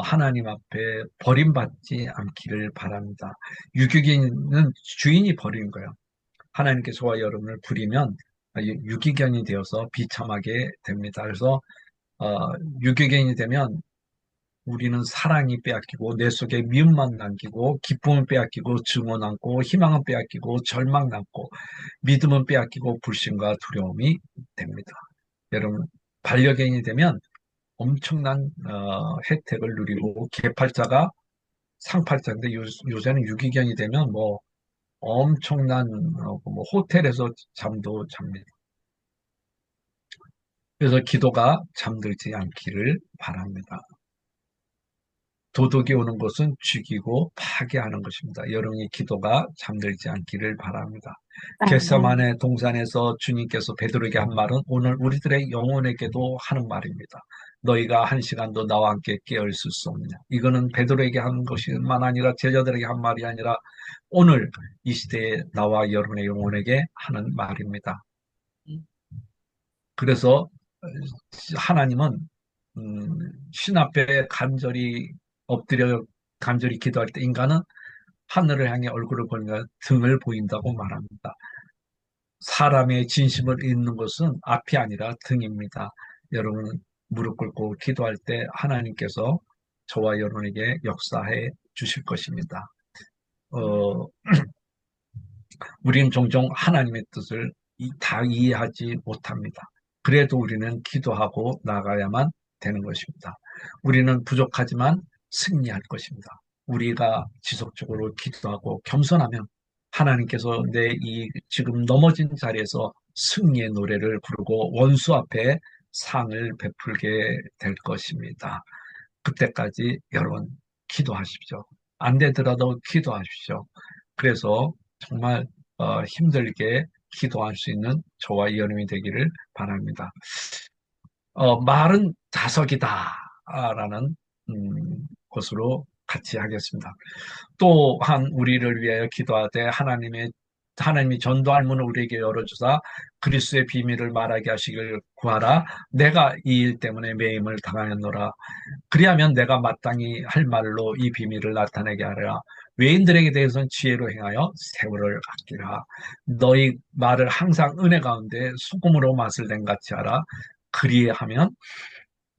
하나님 앞에 버림받지 않기를 바랍니다. 유기견은 주인이 버린 거예요. 하나님께서와 여러분을 부리면 유기견이 되어서 비참하게 됩니다. 그래서 유기견이 되면 우리는 사랑이 빼앗기고 내 속에 미움만 남기고 기쁨은 빼앗기고 증오 남고 희망은 빼앗기고 절망 남고 믿음은 빼앗기고 불신과 두려움이 됩니다. 여러분 반려견이 되면 엄청난 혜택을 누리고 개팔자가 상팔자인데 요새는 유기견이 되면 뭐 엄청난 뭐 호텔에서 잠도 잡니다. 그래서 기도가 잠들지 않기를 바랍니다. 도둑이 오는 것은 죽이고 파괴하는 것입니다. 여러분의 기도가 잠들지 않기를 바랍니다. 겟세마네 동산에서 주님께서 베드로에게 한 말은 오늘 우리들의 영혼에게도 하는 말입니다. 너희가 한 시간도 나와 함께 깨어 있을 수 없느냐. 이거는 베드로에게 한 것만 아니라 제자들에게 한 말이 아니라 오늘 이 시대에 나와 여러분의 영혼에게 하는 말입니다. 그래서 하나님은 신 앞에 간절히 엎드려 간절히 기도할 때 인간은 하늘을 향해 얼굴을 보니까 등을 보인다고 말합니다. 사람의 진심을 읽는 것은 앞이 아니라 등입니다. 여러분은 무릎 꿇고 기도할 때 하나님께서 저와 여러분에게 역사해 주실 것입니다. 어, 우리는 종종 하나님의 뜻을 다 이해하지 못합니다. 그래도 우리는 기도하고 나가야만 되는 것입니다. 우리는 부족하지만 승리할 것입니다. 우리가 지속적으로 기도하고 겸손하면 하나님께서 내 이 지금 넘어진 자리에서 승리의 노래를 부르고 원수 앞에 상을 베풀게 될 것입니다. 그때까지 여러분 기도하십시오. 안 되더라도 기도하십시오. 그래서 정말 힘들게 기도할 수 있는 저와 여러분이 되기를 바랍니다. 말은 자석이다 라는 것으로 같이 하겠습니다. 또한 우리를 위하여 기도하되 하나님이 전도할 문을 우리에게 열어주사 그리스도의 비밀을 말하게 하시길 구하라. 내가 이 일 때문에 매임을 당하였노라. 그리하면 내가 마땅히 할 말로 이 비밀을 나타내게 하라. 외인들에게 대해서는 지혜로 행하여 세월을 아끼라. 너희 말을 항상 은혜 가운데 소금으로 맛을 낸 같이 하라. 그리하면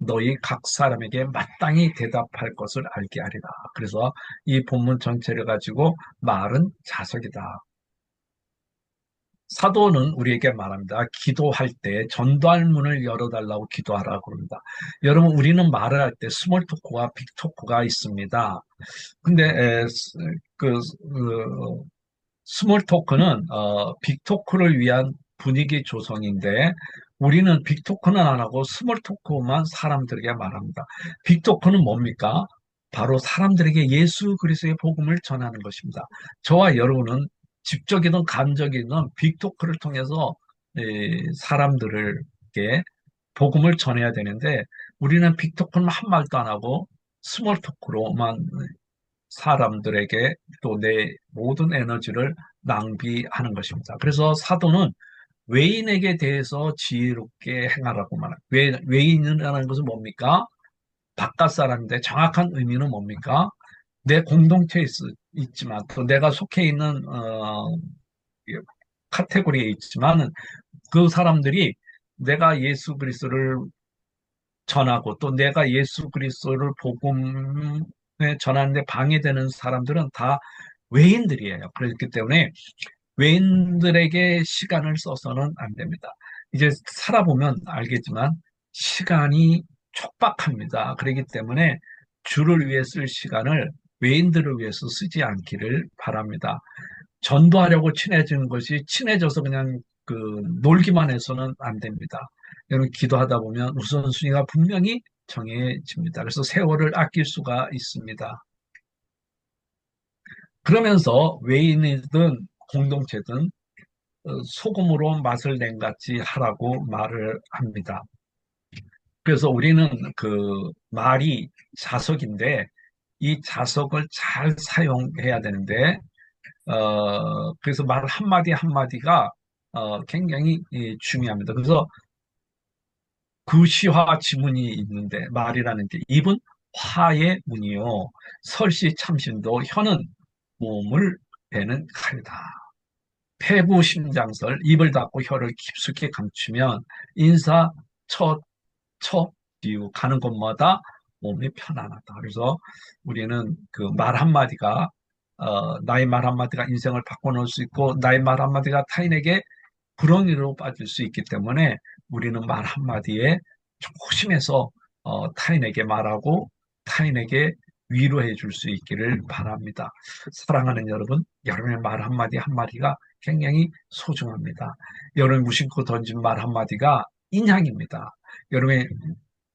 너희 각 사람에게 마땅히 대답할 것을 알게 하리라. 그래서 이 본문 전체를 가지고 말은 자석이다. 사도는 우리에게 말합니다. 기도할 때 전도할 문을 열어달라고 기도하라고 합니다. 여러분, 우리는 말을 할 때 스몰 토크와 빅 토크가 있습니다. 근데 스몰 토크는 빅 토크를 위한 분위기 조성인데 우리는 빅 토크는 안 하고 스몰 토크만 사람들에게 말합니다. 빅 토크는 뭡니까? 바로 사람들에게 예수 그리스도의 복음을 전하는 것입니다. 저와 여러분은 직접이든 간접이든 빅 토크를 통해서 사람들에게 복음을 전해야 되는데 우리는 빅 토크는 한 말도 안 하고 스몰 토크로만 사람들에게 또 내 모든 에너지를 낭비하는 것입니다. 그래서 사도는 외인에게 대해서 지혜롭게 행하라고 말합니다. 외인이라는 것은 뭡니까? 바깥 사람인데 정확한 의미는 뭡니까? 내 공동체에 있지만 또 내가 속해 있는 카테고리에 있지만 그 사람들이 내가 예수 그리스도를 전하고 또 내가 예수 그리스도를 복음에 전하는데 방해되는 사람들은 다 외인들이에요. 그렇기 때문에 외인들에게 시간을 써서는 안 됩니다. 이제 살아보면 알겠지만 시간이 촉박합니다. 그렇기 때문에 주를 위해 쓸 시간을 외인들을 위해서 쓰지 않기를 바랍니다. 전도하려고 친해지는 것이 친해져서 그냥 놀기만 해서는 안 됩니다. 여러분 기도하다 보면 우선순위가 분명히 정해집니다. 그래서 세월을 아낄 수가 있습니다. 그러면서 외인이든 공동체든 소금으로 맛을 낸 같이 하라고 말을 합니다. 그래서 우리는 그 말이 자석인데 이 자석을 잘 사용해야 되는데 그래서 말 한마디 한마디가 굉장히 중요합니다. 그래서 구시화 지문이 있는데 말이라는 게 입은 화의 문이요 설시 참신도 혀는 몸을 베는 칼이다. 폐부심장설 입을 닫고 혀를 깊숙이 감추면 인사 첫 뒤우 가는 곳마다 몸이 편안하다. 그래서 우리는 그 말 한마디가 나의 말 한마디가 인생을 바꿔놓을 수 있고 나의 말 한마디가 타인에게 불행으로 빠질 수 있기 때문에 우리는 말 한마디에 조심해서 타인에게 말하고 타인에게 위로해 줄 수 있기를 바랍니다. 사랑하는 여러분, 여러분의 말 한마디 한마디가 굉장히 소중합니다. 여러분이 무심코 던진 말 한마디가 인향입니다. 여러분의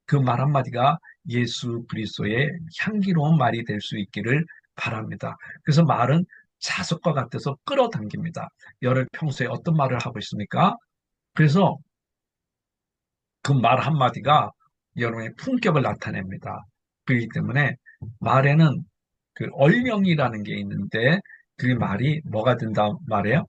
그 말 한마디가 예수 그리스도의 향기로운 말이 될 수 있기를 바랍니다. 그래서 말은 자석과 같아서 끌어당깁니다. 여러분 평소에 어떤 말을 하고 있습니까? 그래서 그 말 한마디가 여러분의 품격을 나타냅니다. 그렇기 때문에 말에는 그 얼명이라는 게 있는데 그 말이 뭐가 된다 말이에요?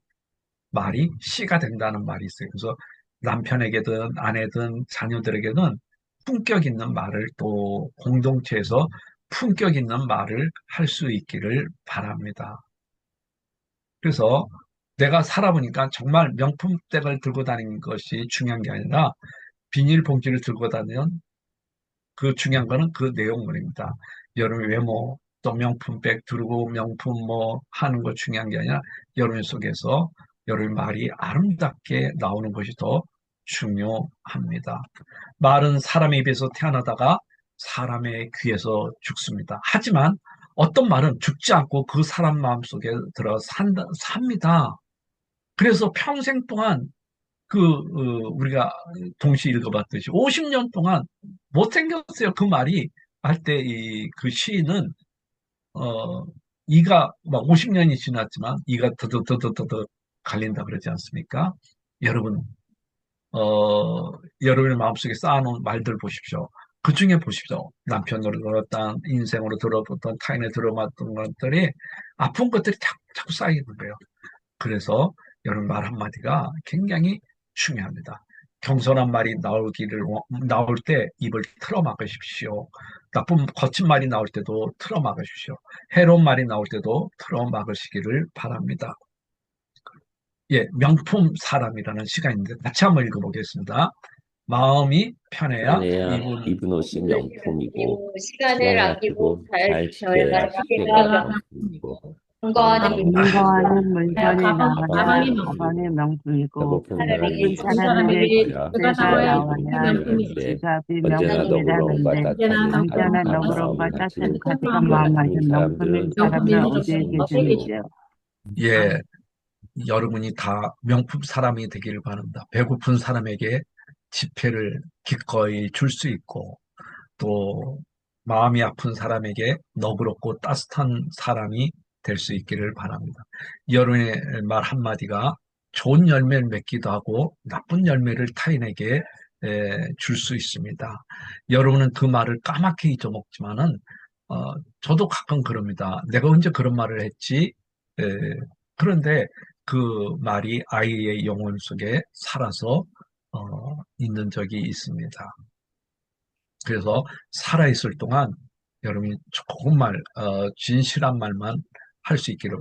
말이 씨가 된다는 말이 있어요. 그래서 남편에게든 아내든 자녀들에게는 품격 있는 말을 또 공동체에서 품격 있는 말을 할 수 있기를 바랍니다. 그래서 내가 살아보니까 정말 명품백을 들고 다니는 것이 중요한 게 아니라 비닐봉지를 들고 다니는 그 중요한 거는 그 내용물입니다. 여러분의 외모, 또 명품백 들고 명품 뭐 하는 거 중요한 게 아니라 여러분 속에서 여러분 말이 아름답게 나오는 것이 더 중요합니다. 말은 사람의 입에서 태어나다가 사람의 귀에서 죽습니다. 하지만 어떤 말은 죽지 않고 그 사람 마음속에 들어 삽니다. 그래서 평생 동안 우리가 동시 읽어봤듯이 50년 동안 못생겼어요. 그 말이 할 때 그 시인은, 이가 막 50년이 지났지만 이가 더더더더더 갈린다 그러지 않습니까? 여러분, 여러분의 마음속에 쌓아놓은 말들 보십시오. 그 중에 보십시오. 남편으로 들었던, 인생으로 들어봤던, 타인에 들어봤던 것들이 아픈 것들이 자꾸 쌓이는 거예요. 그래서 여러분 말 한마디가 굉장히 중요합니다. 겸손한 말이 나올 때 입을 틀어 막으십시오. 거친 말이 나올 때도 틀어 막으십시오. 해로운 말이 나올 때도 틀어 막으시기를 바랍니다. 예, 명품 사람이라는 시간인데 같이 한번 읽어보겠습니다. 마음이 편해야 편해야 입은 입은 옷이 명품이고 시간을 시간을 아끼고 아끼고 잘 지켜야 시계가 명품이고 인거하는 물건이 나와야 가방이 가방의 명품이고 배고픈 배고픈 사람이 사람에게 배가 배가 나와야 명품이라는데 지갑이 언제나 너그러움과 명품이라는데 따뜻한 언제나 너그러움과 따뜻한 가득한 마음 가진 명품인 사람을 어디에 계시는지요. 예, 여러분이 다 명품 사람이 되기를 바랍니다. 배고픈 사람에게 지폐를 기꺼이 줄 수 있고, 또 마음이 아픈 사람에게 너그럽고 따뜻한 사람이 될 수 있기를 바랍니다. 여러분의 말 한마디가 좋은 열매를 맺기도 하고 나쁜 열매를 타인에게 줄 수 있습니다. 여러분은 그 말을 까맣게 잊어먹지만은, 저도 가끔 그럽니다. 내가 언제 그런 말을 했지? 에, 그런데 그 말이 아이의 영혼 속에 살아서 있는 적이 있습니다. 그래서 살아있을 동안 여러분이 정말 진실한 말만 할 수 있기를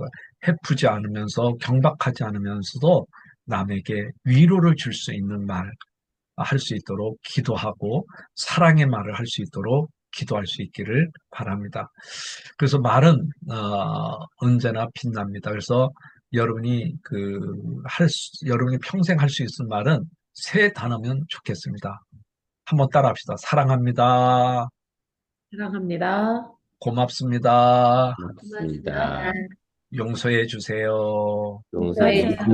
해프지 않으면서 경박하지 않으면서도 남에게 위로를 줄 수 있는 말 할 수 있도록 기도하고 사랑의 말을 할 수 있도록 기도할 수 있기를 바랍니다. 그래서 말은 언제나 빛납니다. 그래서 여러분이 여러분이 평생 할 수 있을 말은 세 단어면 좋겠습니다. 한번 따라합시다. 사랑합니다. 사랑합니다. 고맙습니다. 맞습니다. 용서해 주세요. 용서해 주세요.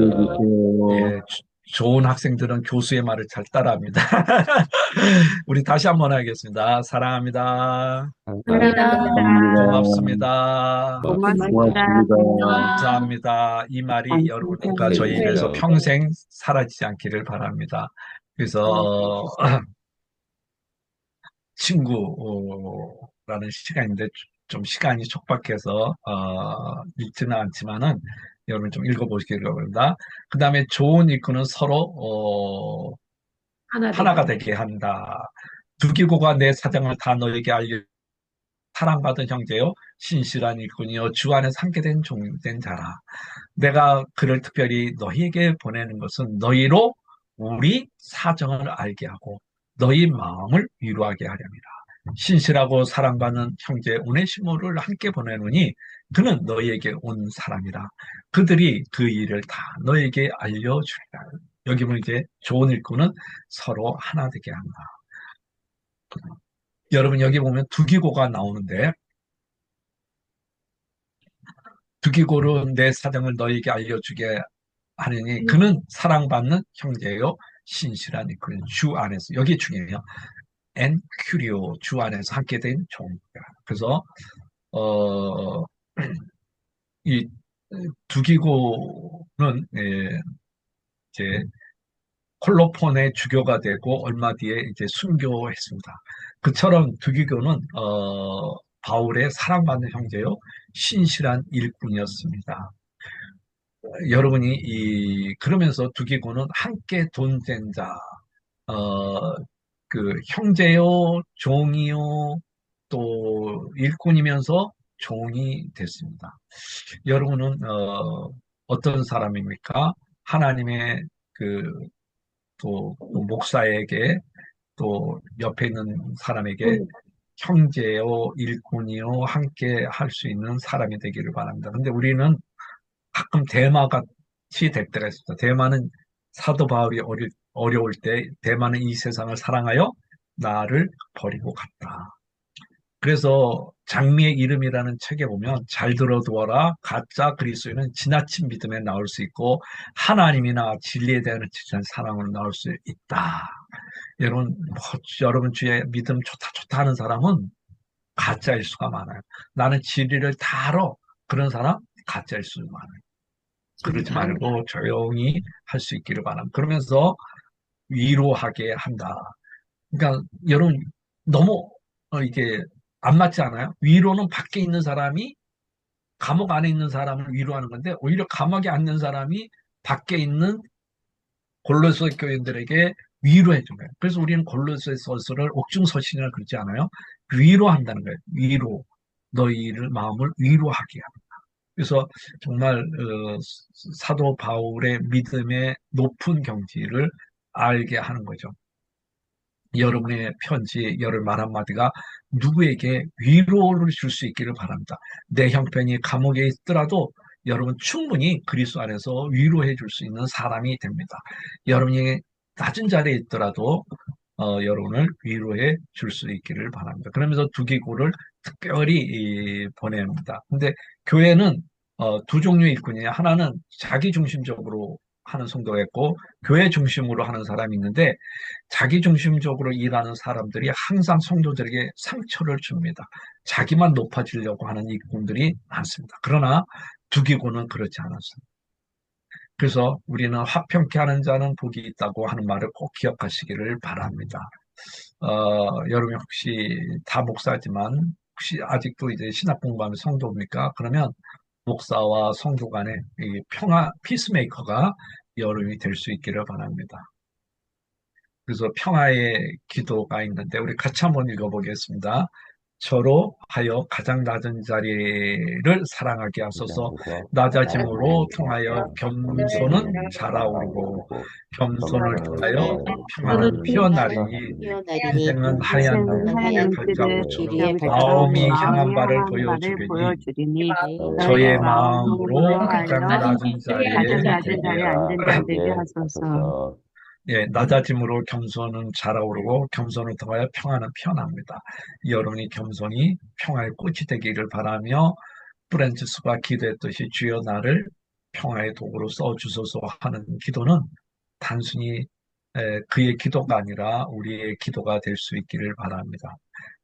예, 좋은 학생들은 교수의 말을 잘 따라합니다. 우리 다시 한번 하겠습니다. 사랑합니다. 고맙습니다. 고맙습니다. 감사합니다. 이 말이 여러분과 저희 입에서 평생 사라지지 않기를 바랍니다. 그래서 친구라는 시간인데 좀 시간이 촉박해서 읽지는 않지만은 여러분 좀 읽어보시기를 바랍니다. 그 다음에 좋은 일꾼은 서로 하나가 되게 한다. 두기고가 내 사정을 다 너에게 알려 사랑받은 형제요 신실한 일꾼이요 주 안에 상계된 종된 자라. 내가 그를 특별히 너희에게 보내는 것은 너희로 우리 사정을 알게 하고 너희 마음을 위로하게 하렵니다. 신실하고 사랑받는 형제 오네시모를 함께 보내노니 그는 너희에게 온 사람이라. 그들이 그 일을 다 너희에게 알려주리라. 여기 보면 이제 좋은 일꾼은 서로 하나 되게 한다. 여러분 여기 보면 두기고가 나오는데 두기고는 내 사정을 너희에게 알려주게 하느니 그는 사랑받는 형제요 신실한 일꾼 주 안에서 여기 중요해요. 엔 큐리오 주 안에서 함께 된 종이다. 그래서 이 두기고는 이제 콜로폰의 주교가 되고 얼마 뒤에 이제 순교했습니다. 그처럼 두기고는 바울의 사랑받는 형제요 신실한 일꾼이었습니다. 여러분이 그러면서 두기고는 함께 돈된 자, 형제요, 종이요, 또 일꾼이면서 종이 됐습니다. 여러분은 어떤 사람입니까? 하나님의 그 또 목사에게 또 옆에 있는 사람에게 형제요, 일꾼이요, 함께 할 수 있는 사람이 되기를 바랍니다. 근데 우리는 가끔 대마같이 될 때가 있습니다. 대마는 사도 바울이 어려울 때 대마는 이 세상을 사랑하여 나를 버리고 갔다. 그래서 장미의 이름이라는 책에 보면 잘 들어두어라. 가짜 그리스도인은 지나친 믿음에 나올 수 있고 하나님이나 진리에 대한 지난 사랑으로 나올 수 있다. 여러분 주의 믿음 좋다 하는 사람은 가짜일 수가 많아요. 나는 진리를 다 알아. 그런 사람 가짜일 수 많아요. 그러지 말고 조용히 할 수 있기를 바랍니다. 그러면서 위로하게 한다. 그러니까 여러분 너무 이게 안 맞지 않아요? 위로는 밖에 있는 사람이 감옥 안에 있는 사람을 위로하는 건데 오히려 감옥에 앉는 사람이 밖에 있는 골로새 교인들에게 위로해 준 거예요. 그래서 우리는 골로새서를 옥중서신이라 그러지 않아요? 위로한다는 거예요. 위로. 너희를 마음을 위로하게 합니다. 그래서 정말 사도 바울의 믿음의 높은 경지를 알게 하는 거죠. 여러분의 편지, 여러분 말 한마디가 누구에게 위로를 줄 수 있기를 바랍니다. 내 형편이 감옥에 있더라도 여러분 충분히 그리스도 안에서 위로해 줄 수 있는 사람이 됩니다. 여러분이 낮은 자리에 있더라도 여러분을 위로해 줄 수 있기를 바랍니다. 그러면서 두기고를 특별히 보냅니다. 근데 교회는 두 종류의 일꾼이에요. 하나는 자기 중심적으로 하는 성도가 있고 교회 중심으로 하는 사람이 있는데 자기 중심적으로 일하는 사람들이 항상 성도들에게 상처를 줍니다. 자기만 높아지려고 하는 일꾼들이 많습니다. 그러나 두기고는 그렇지 않았습니다. 그래서 우리는 화평케 하는 자는 복이 있다고 하는 말을 꼭 기억하시기를 바랍니다. 여러분 혹시 다 목사지만 혹시 아직도 이제 신학 공부하는 성도입니까? 그러면 목사와 성도 간의 이 평화 피스메이커가 여러분이 될 수 있기를 바랍니다. 그래서 평화의 기도가 있는데 우리 같이 한번 읽어보겠습니다. 저로 하여 가장 낮은 자리를 사랑하게 하소서. 낮아짐으로 통하여 겸손은 자라오르고 겸손을 통하여 평안은 피어나리니 인생은 하얀 눈의 발자국처럼 마음이 향한 바를 보여주리니 저의 마음으로 가장 낮은 자리에 되게 하소서. 예, 낮아짐으로 겸손은 자라오르고 겸손을 통하여 평안은 피어납니다. 여러분이 겸손이 평화의 꽃이 되기를 바라며 프란치스가 기도했듯이 주여 나를 평화의 도구로 써주소서 하는 기도는 단순히 그의 기도가 아니라 우리의 기도가 될 수 있기를 바랍니다.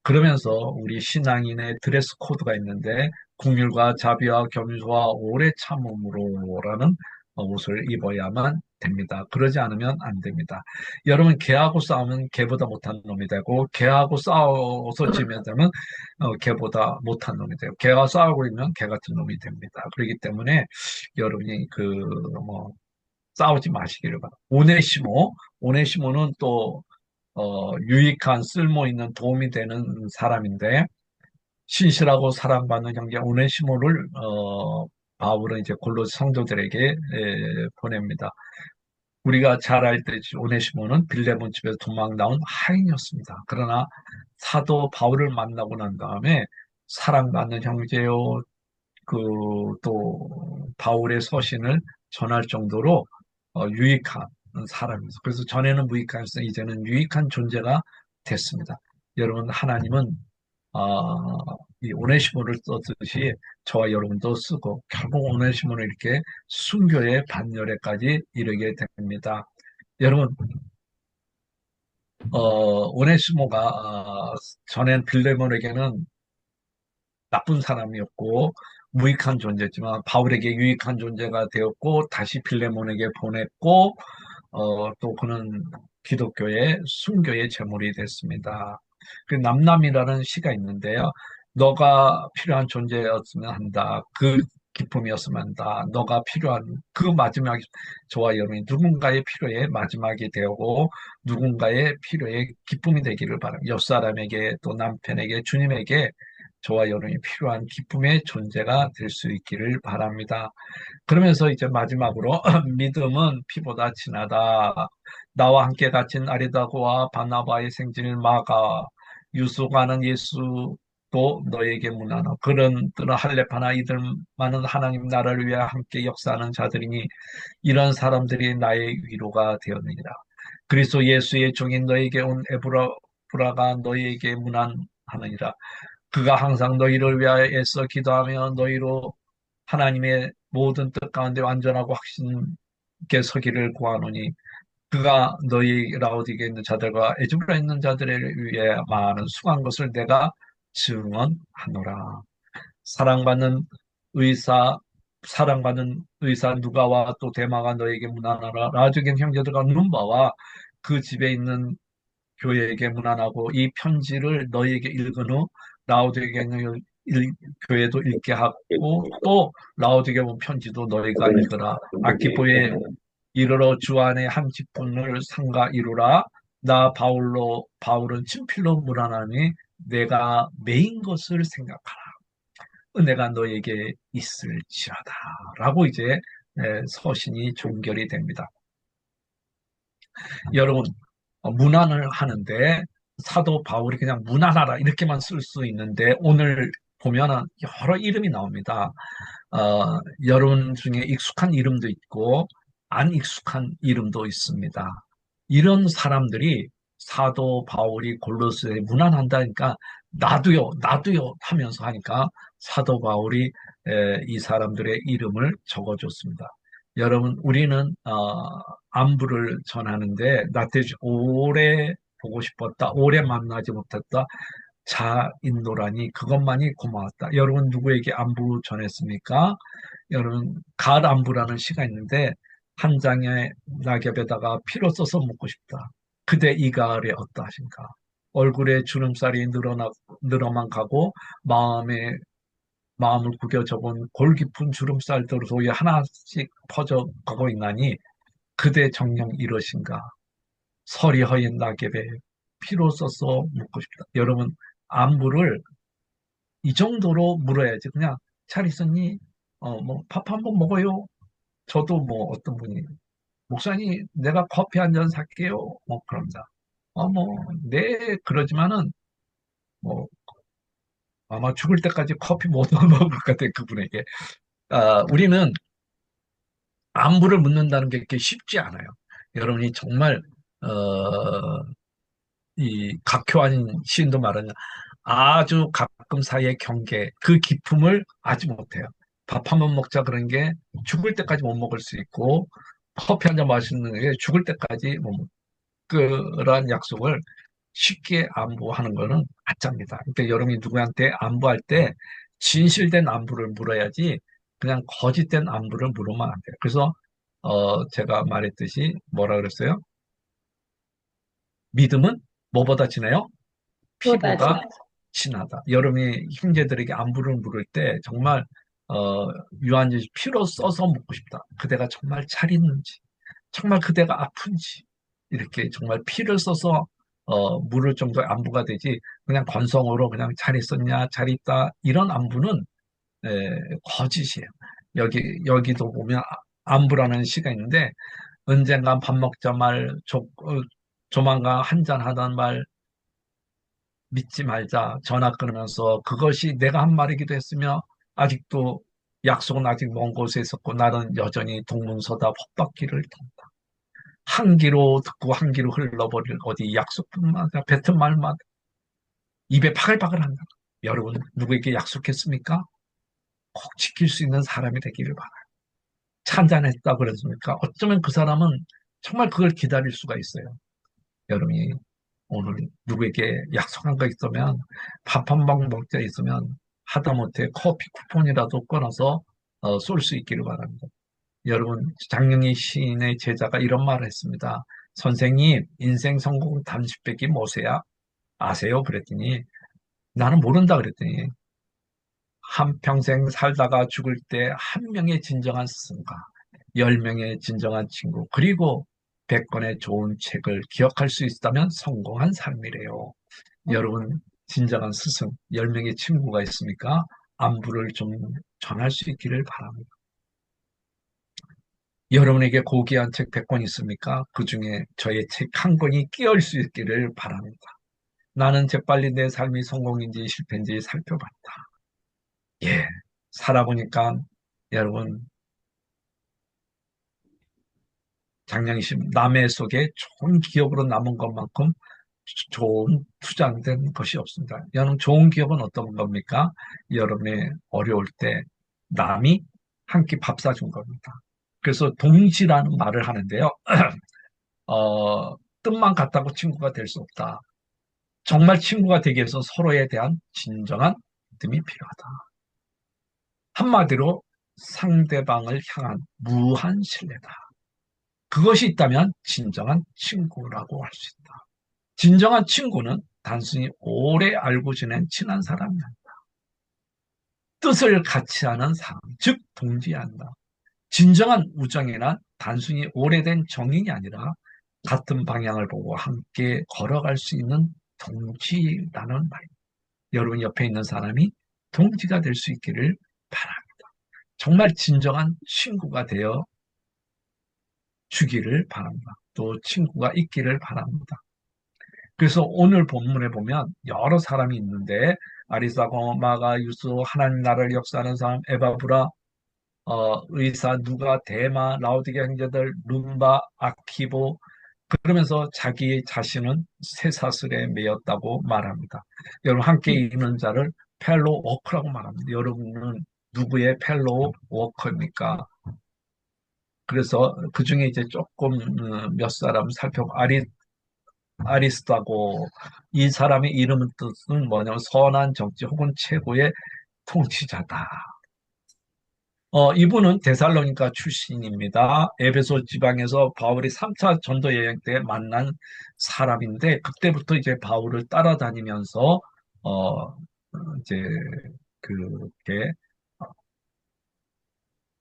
그러면서 우리 신앙인의 드레스 코드가 있는데 긍휼과 자비와 겸손과 오래 참음으로라는 옷을 입어야만 됩니다. 그러지 않으면 안 됩니다. 여러분 개하고 싸우면 개보다 못한 놈이 되고 개하고 싸워서 지면 되면 개보다 못한 놈이 되고 개와 싸우고 있으면 개 같은 놈이 됩니다. 그렇기 때문에 여러분이 싸우지 마시기를 바랍니다. 오네시모는 또 유익한 쓸모 있는 도움이 되는 사람인데 신실하고 사랑받는 형제 오네시모를 바울은 이제 골로새 성도들에게 보냅니다. 우리가 잘 알듯이 오네시모는 빌레몬 집에서 도망 나온 하인이었습니다. 그러나 사도 바울을 만나고 난 다음에 사랑받는 형제요, 또 바울의 서신을 전할 정도로 유익한 사람이었어요. 그래서 전에는 무익한서 이제는 유익한 존재가 됐습니다. 여러분 하나님은 이 오네시모를 썼듯이 저와 여러분도 쓰고 결국 오네시모는 이렇게 순교의 반열에까지 이르게 됩니다. 여러분 오네시모가 전엔 빌레몬에게는 나쁜 사람이었고 무익한 존재지만 바울에게 유익한 존재가 되었고 다시 빌레몬에게 보냈고 또 그는 기독교의 순교의 제물이 됐습니다. 그 남남이라는 시가 있는데요. 너가 필요한 존재였으면 한다. 그 기쁨이었으면 한다. 너가 필요한 그 마지막 저와 여러분이 누군가의 필요에 마지막이 되고 누군가의 필요에 기쁨이 되기를 바랍니다. 옆 사람에게 또 남편에게 주님에게 저와 여러분이 필요한 기쁨의 존재가 될 수 있기를 바랍니다. 그러면서 이제 마지막으로 믿음은 피보다 진하다. 나와 함께 갇힌 아리다고와 바나바의 생질 마가 유수가는 예수도 너에게 문하나 그런 들은 할례파나 이들만은 하나님 나라를 위해 함께 역사하는 자들이니 이런 사람들이 나의 위로가 되었느니라. 그리스도 예수의 종인 너에게 온 에브라가 너에게 문안하느니라. 그가 항상 너희를 위하여 애써 기도하며 너희로 하나님의 모든 뜻 가운데 완전하고 확신있게 서기를 구하노니 그가 너희 라오디게에 있는 자들과 에즈브라에 있는 자들을 위해 많은 수고한 것을 내가 증언하노라. 사랑받는 의사 사랑받는 의사 누가와 또 데마가 너에게 문안하라. 라오디게 형제들과 눈바와 그 집에 있는 교회에게 문안하고 이 편지를 너희에게 읽은 후 라오디게 있는 교회도 읽게 하고 또 라오디게 온 편지도 너희가 읽으라. 아키포에 이르러 주 안에 한 직분을 삼가 이루라. 나 바울은 친필로 문안하니 내가 메인 것을 생각하라. 은혜가 너에게 있을지어다. 라고 이제 서신이 종결이 됩니다. 여러분, 문안을 하는데 사도 바울이 그냥 문안하라 이렇게만 쓸 수 있는데 오늘 보면은 여러 이름이 나옵니다. 여러분 중에 익숙한 이름도 있고 안 익숙한 이름도 있습니다. 이런 사람들이 사도 바울이 골로새에 문안한다니까 나도요 하면서 하니까 사도 바울이 이 사람들의 이름을 적어줬습니다. 여러분, 우리는 안부를 전하는데 나태주 오래 보고 싶었다, 오래 만나지 못했다, 자인노라니 그것만이 고마웠다. 여러분 누구에게 안부 전했습니까? 여러분 가을 안부라는 시가 있는데 한 장의 낙엽에다가 피로 써서 묻고 싶다. 그대 이 가을에 어떠하신가? 얼굴에 주름살이 늘어만 가고 마음을 구겨 적은 골 깊은 주름살들로 소위 하나씩 퍼져 가고 있나니 그대 정녕 이러신가? 설이 허인 낙엽에 피로 써서 묻고 싶다. 여러분 안부를 이 정도로 물어야지. 그냥 잘 있었니? 뭐 밥 한 번 먹어요. 저도 뭐 어떤 분이 목사님 내가 커피 한 잔 살게요. 뭐 그럽니다. 네 그러지만은 뭐 아마 죽을 때까지 커피 못 먹을 것 같아 그분에게. 우리는 안부를 묻는다는 게 그렇게 쉽지 않아요. 여러분이 정말 이 각효한 시인도 말하는 아주 가끔 사이의 경계, 그 기품을 아지 못해요. 밥 한 번 먹자 그런 게 죽을 때까지 못 먹을 수 있고 커피 한 잔 마시는 게 죽을 때까지 못 먹을 그러한 약속을 쉽게 안부하는 거는 가짜입니다. 그러니까 여러분이 누구한테 안부할 때 진실된 안부를 물어야지 그냥 거짓된 안부를 물으면 안 돼요. 그래서 제가 말했듯이 뭐라 그랬어요? 믿음은 뭐보다 진해요? 피보다 진하다. 여러분이 형제들에게 안부를 물을 때 정말 유한지 피로 써서 묻고 싶다. 그대가 정말 잘 있는지, 정말 그대가 아픈지 이렇게 정말 피를 써서 물을 정도의 안부가 되지 그냥 건성으로 그냥 잘 있었냐, 잘 있다 이런 안부는 거짓이에요. 여기도 보면 안부라는 시가 있는데 언젠간 밥 먹자 말, 조만간 한잔 하던 말 믿지 말자 전화 끊으면서 그것이 내가 한 말이기도 했으며 아직도 약속은 아직 먼 곳에 있었고 나는 여전히 동문서답 헛바퀴를 돈다. 한 귀로 듣고 한 귀로 흘러버릴 어디 약속뿐만 아니라 뱉은 말만 입에 파글파글한다. 여러분 누구에게 약속했습니까? 꼭 지킬 수 있는 사람이 되기를 바라요. 찬잔했다 그랬습니까? 어쩌면 그 사람은 정말 그걸 기다릴 수가 있어요. 여러분이 오늘 누구에게 약속한 거 있으면 밥 한 방 먹자 있으면 하다못해 커피 쿠폰이라도 끊어서 쏠 수 있기를 바랍니다. 여러분 장영희 시인의 제자가 이런 말을 했습니다. 선생님 인생 성공 단식백이 뭐세요? 아세요? 그랬더니 나는 모른다 그랬더니 한평생 살다가 죽을 때 한 명의 진정한 스승과 10명의 진정한 친구 그리고 100권의 좋은 책을 기억할 수 있다면 성공한 삶이래요. 여러분 진정한 스승, 10명의 친구가 있으니까 안부를 좀 전할 수 있기를 바랍니다. 여러분에게 고귀한 책 100권 있습니까? 그 중에 저의 책 한 권이 끼어올 수 있기를 바랍니다. 나는 재빨리 내 삶이 성공인지 실패인지 살펴봤다. 예, 살아보니까 여러분 장량이심 남해 속에 좋은 기업으로 남은 것만큼 좋은 투자된 것이 없습니다. 여러분 좋은 기업은 어떤 겁니까? 여러분의 어려울 때 남이 한 끼 밥 사준 겁니다. 그래서 동지라는 말을 하는데요. 뜻만 같다고 친구가 될 수 없다. 정말 친구가 되기 위해서 서로에 대한 진정한 믿음이 필요하다. 한마디로 상대방을 향한 무한 신뢰다. 그것이 있다면 진정한 친구라고 할 수 있다. 진정한 친구는 단순히 오래 알고 지낸 친한 사람이 아니다. 뜻을 같이 하는 사람, 즉 동지한다. 진정한 우정이란 단순히 오래된 정인이 아니라 같은 방향을 보고 함께 걸어갈 수 있는 동지라는 말. 여러분 옆에 있는 사람이 동지가 될 수 있기를 바랍니다. 정말 진정한 친구가 되어 주기를 바랍니다. 또 친구가 있기를 바랍니다. 그래서 오늘 본문에 보면 여러 사람이 있는데 아리사고, 마가, 유수, 하나님 나라를 역사하는 사람, 에바브라, 의사, 누가, 데마, 라오디게 형제들, 룸바, 아키보, 그러면서 자기 자신은 쇠사슬에 매였다고 말합니다. 여러분 함께 있는 자를 펠로우 워커라고 말합니다. 여러분은 누구의 펠로우 워커입니까? 그래서 그 중에 이제 조금 몇 사람 살펴보 아리스타고 이 사람의 이름은 뜻은 뭐냐면 선한 정치 혹은 최고의 통치자다. 이분은 데살로니가 출신입니다. 에베소 지방에서 바울이 3차 전도 여행 때 만난 사람인데 그때부터 이제 바울을 따라다니면서 이제 그게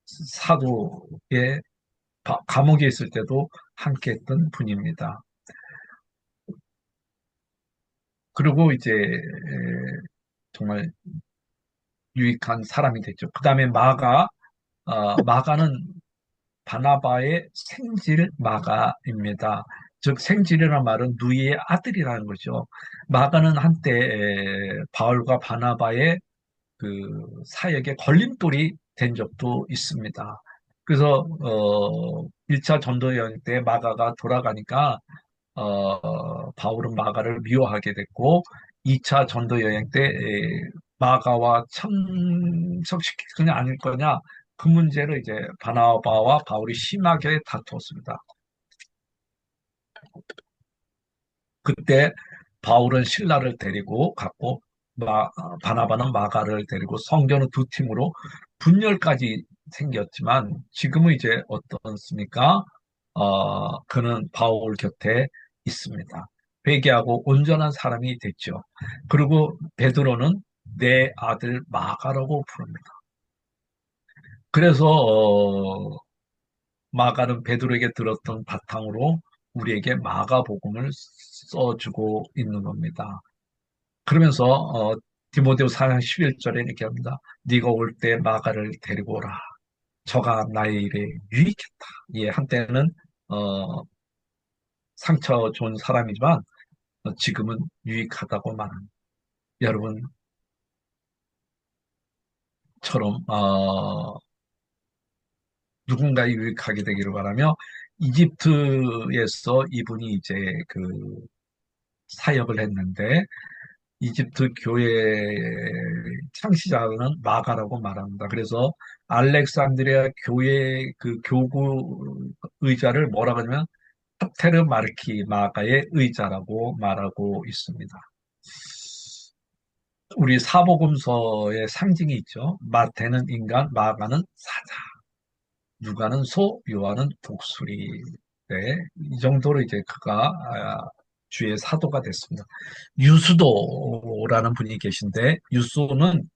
사도의 감옥에 있을 때도 함께했던 분입니다. 그리고 이제 정말 유익한 사람이 됐죠. 그 다음에 마가는 바나바의 생질 마가입니다. 즉 생질이라는 말은 누이의 아들이라는 거죠. 마가는 한때 바울과 바나바의 그 사역에 걸림돌이 된 적도 있습니다. 그래서 1차 전도 여행 때 마가가 돌아가니까 바울은 마가를 미워하게 됐고 2차 전도 여행 때 마가와 참석시킬 거냐 아닐 거냐 그 문제를 이제 바나바와 바울이 심하게 다투었습니다. 그때 바울은 실라를 데리고 갔고 바나바는 마가를 데리고 성전은 두 팀으로 분열까지 생겼지만 지금은 이제 어떻습니까? 그는 바울 곁에 있습니다. 회개하고 온전한 사람이 됐죠. 그리고 베드로는 내 아들 마가라고 부릅니다. 그래서 마가는 베드로에게 들었던 바탕으로 우리에게 마가복음을 써주고 있는 겁니다. 그러면서 디모데후 4장 11절에 이렇게 합니다. 네가 올 때 마가를 데리고 오라. 저가 나의 일에 유익했다. 예, 한때는 상처 준 사람이지만 지금은 유익하다고 말합니다. 여러분처럼 누군가에 유익하게 되기를 바라며 이집트에서 이분이 이제 그 사역을 했는데 이집트 교회 창시자는 마가라고 말합니다. 그래서 알렉산드리아 교회 그 교구 의자를 뭐라고 하냐면 파테르 마르키 마가의 의자라고 말하고 있습니다. 우리 사복음서의 상징이 있죠. 마태는 인간, 마가는 사자, 누가는 소, 요한은 독수리. 네, 이 정도로 이제 그가 주의 사도가 됐습니다. 유수도라는 분이 계신데 유수는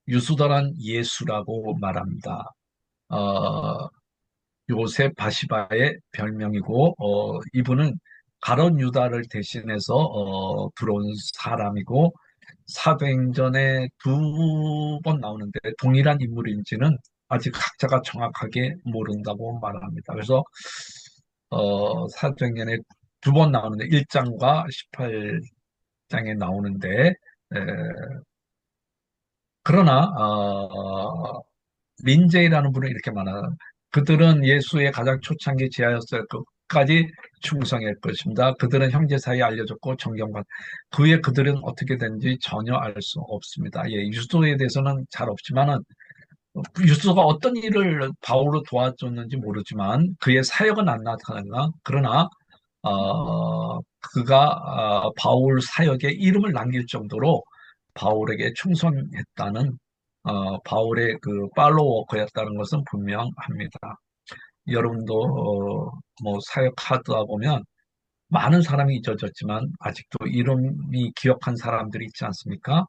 유수도란 예수라고 말합니다. 요셉 바시바의 별명이고 이분은 가룟 유다를 대신해서 들어온 사람이고 사도행전에 두 번 나오는데 동일한 인물인지는 아직 학자가 정확하게 모른다고 말합니다. 그래서 사도행전에 두 번 나오는데 1장과 18장에 나오는데 그러나 린제이라는 분은 이렇게 말하는 그들은 예수의 가장 초창기 지하였을 끝까지 충성할 것입니다. 그들은 형제 사이에 알려졌고 존경받 그 후에 그들은 어떻게 된지 전혀 알 수 없습니다. 예, 유수도에 대해서는 잘 없지만은 유수도가 어떤 일을 바울로 도와줬는지 모르지만 그의 사역은 안 나타나가 그러나 그가 바울 사역에 이름을 남길 정도로 바울에게 충성했다는 바울의 그 팔로워커였다는 것은 분명합니다. 여러분도 뭐 사역하다 보면 많은 사람이 잊어졌지만 아직도 이름이 기억한 사람들이 있지 않습니까?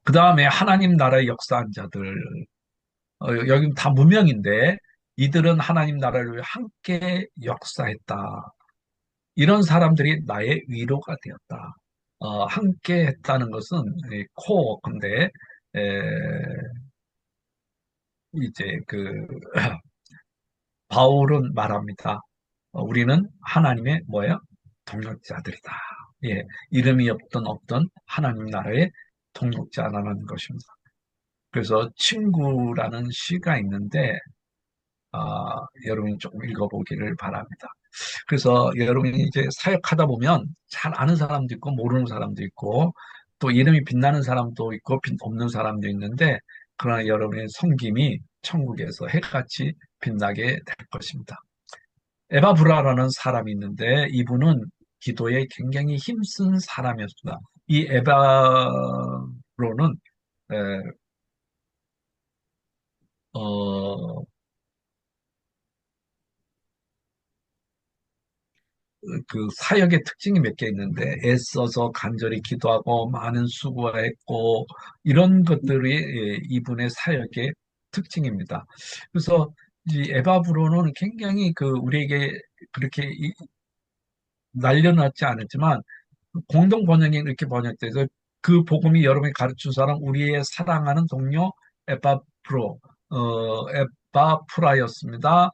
그 다음에 하나님 나라의 역사한 자들 여기 다 무명인데 이들은 하나님 나라를 위해 함께 역사했다. 이런 사람들이 나의 위로가 되었다. 함께 했다는 것은 코어인데 이제 그 바울은 말합니다. 우리는 하나님의 뭐예요? 동역자들이다. 예, 이름이 없던 하나님 나라의 동역자라는 것입니다. 그래서 친구라는 시가 있는데 여러분이 조금 읽어보기를 바랍니다. 그래서 여러분이 이제 사역하다 보면 잘 아는 사람도 있고 모르는 사람도 있고 또 이름이 빛나는 사람도 있고 빛 없는 사람도 있는데 그러나 여러분의 섬김이 천국에서 해같이 빛나게 될 것입니다. 에바 브라라는 사람이 있는데 이분은 기도에 굉장히 힘쓴 사람이었습니다. 이 에바 브로는 어, 그 사역의 특징이 몇 개 있는데 애써서 간절히 기도하고 많은 수고했고 이런 것들이 이분의 사역의 특징입니다. 그래서 이 에바브로는 굉장히 그 우리에게 그렇게 날려놨지 않았지만 공동 번역에 이렇게 번역돼서 그 복음이 여러분이 가르친 사람 우리의 사랑하는 동료 에바브로 에바프라였습니다.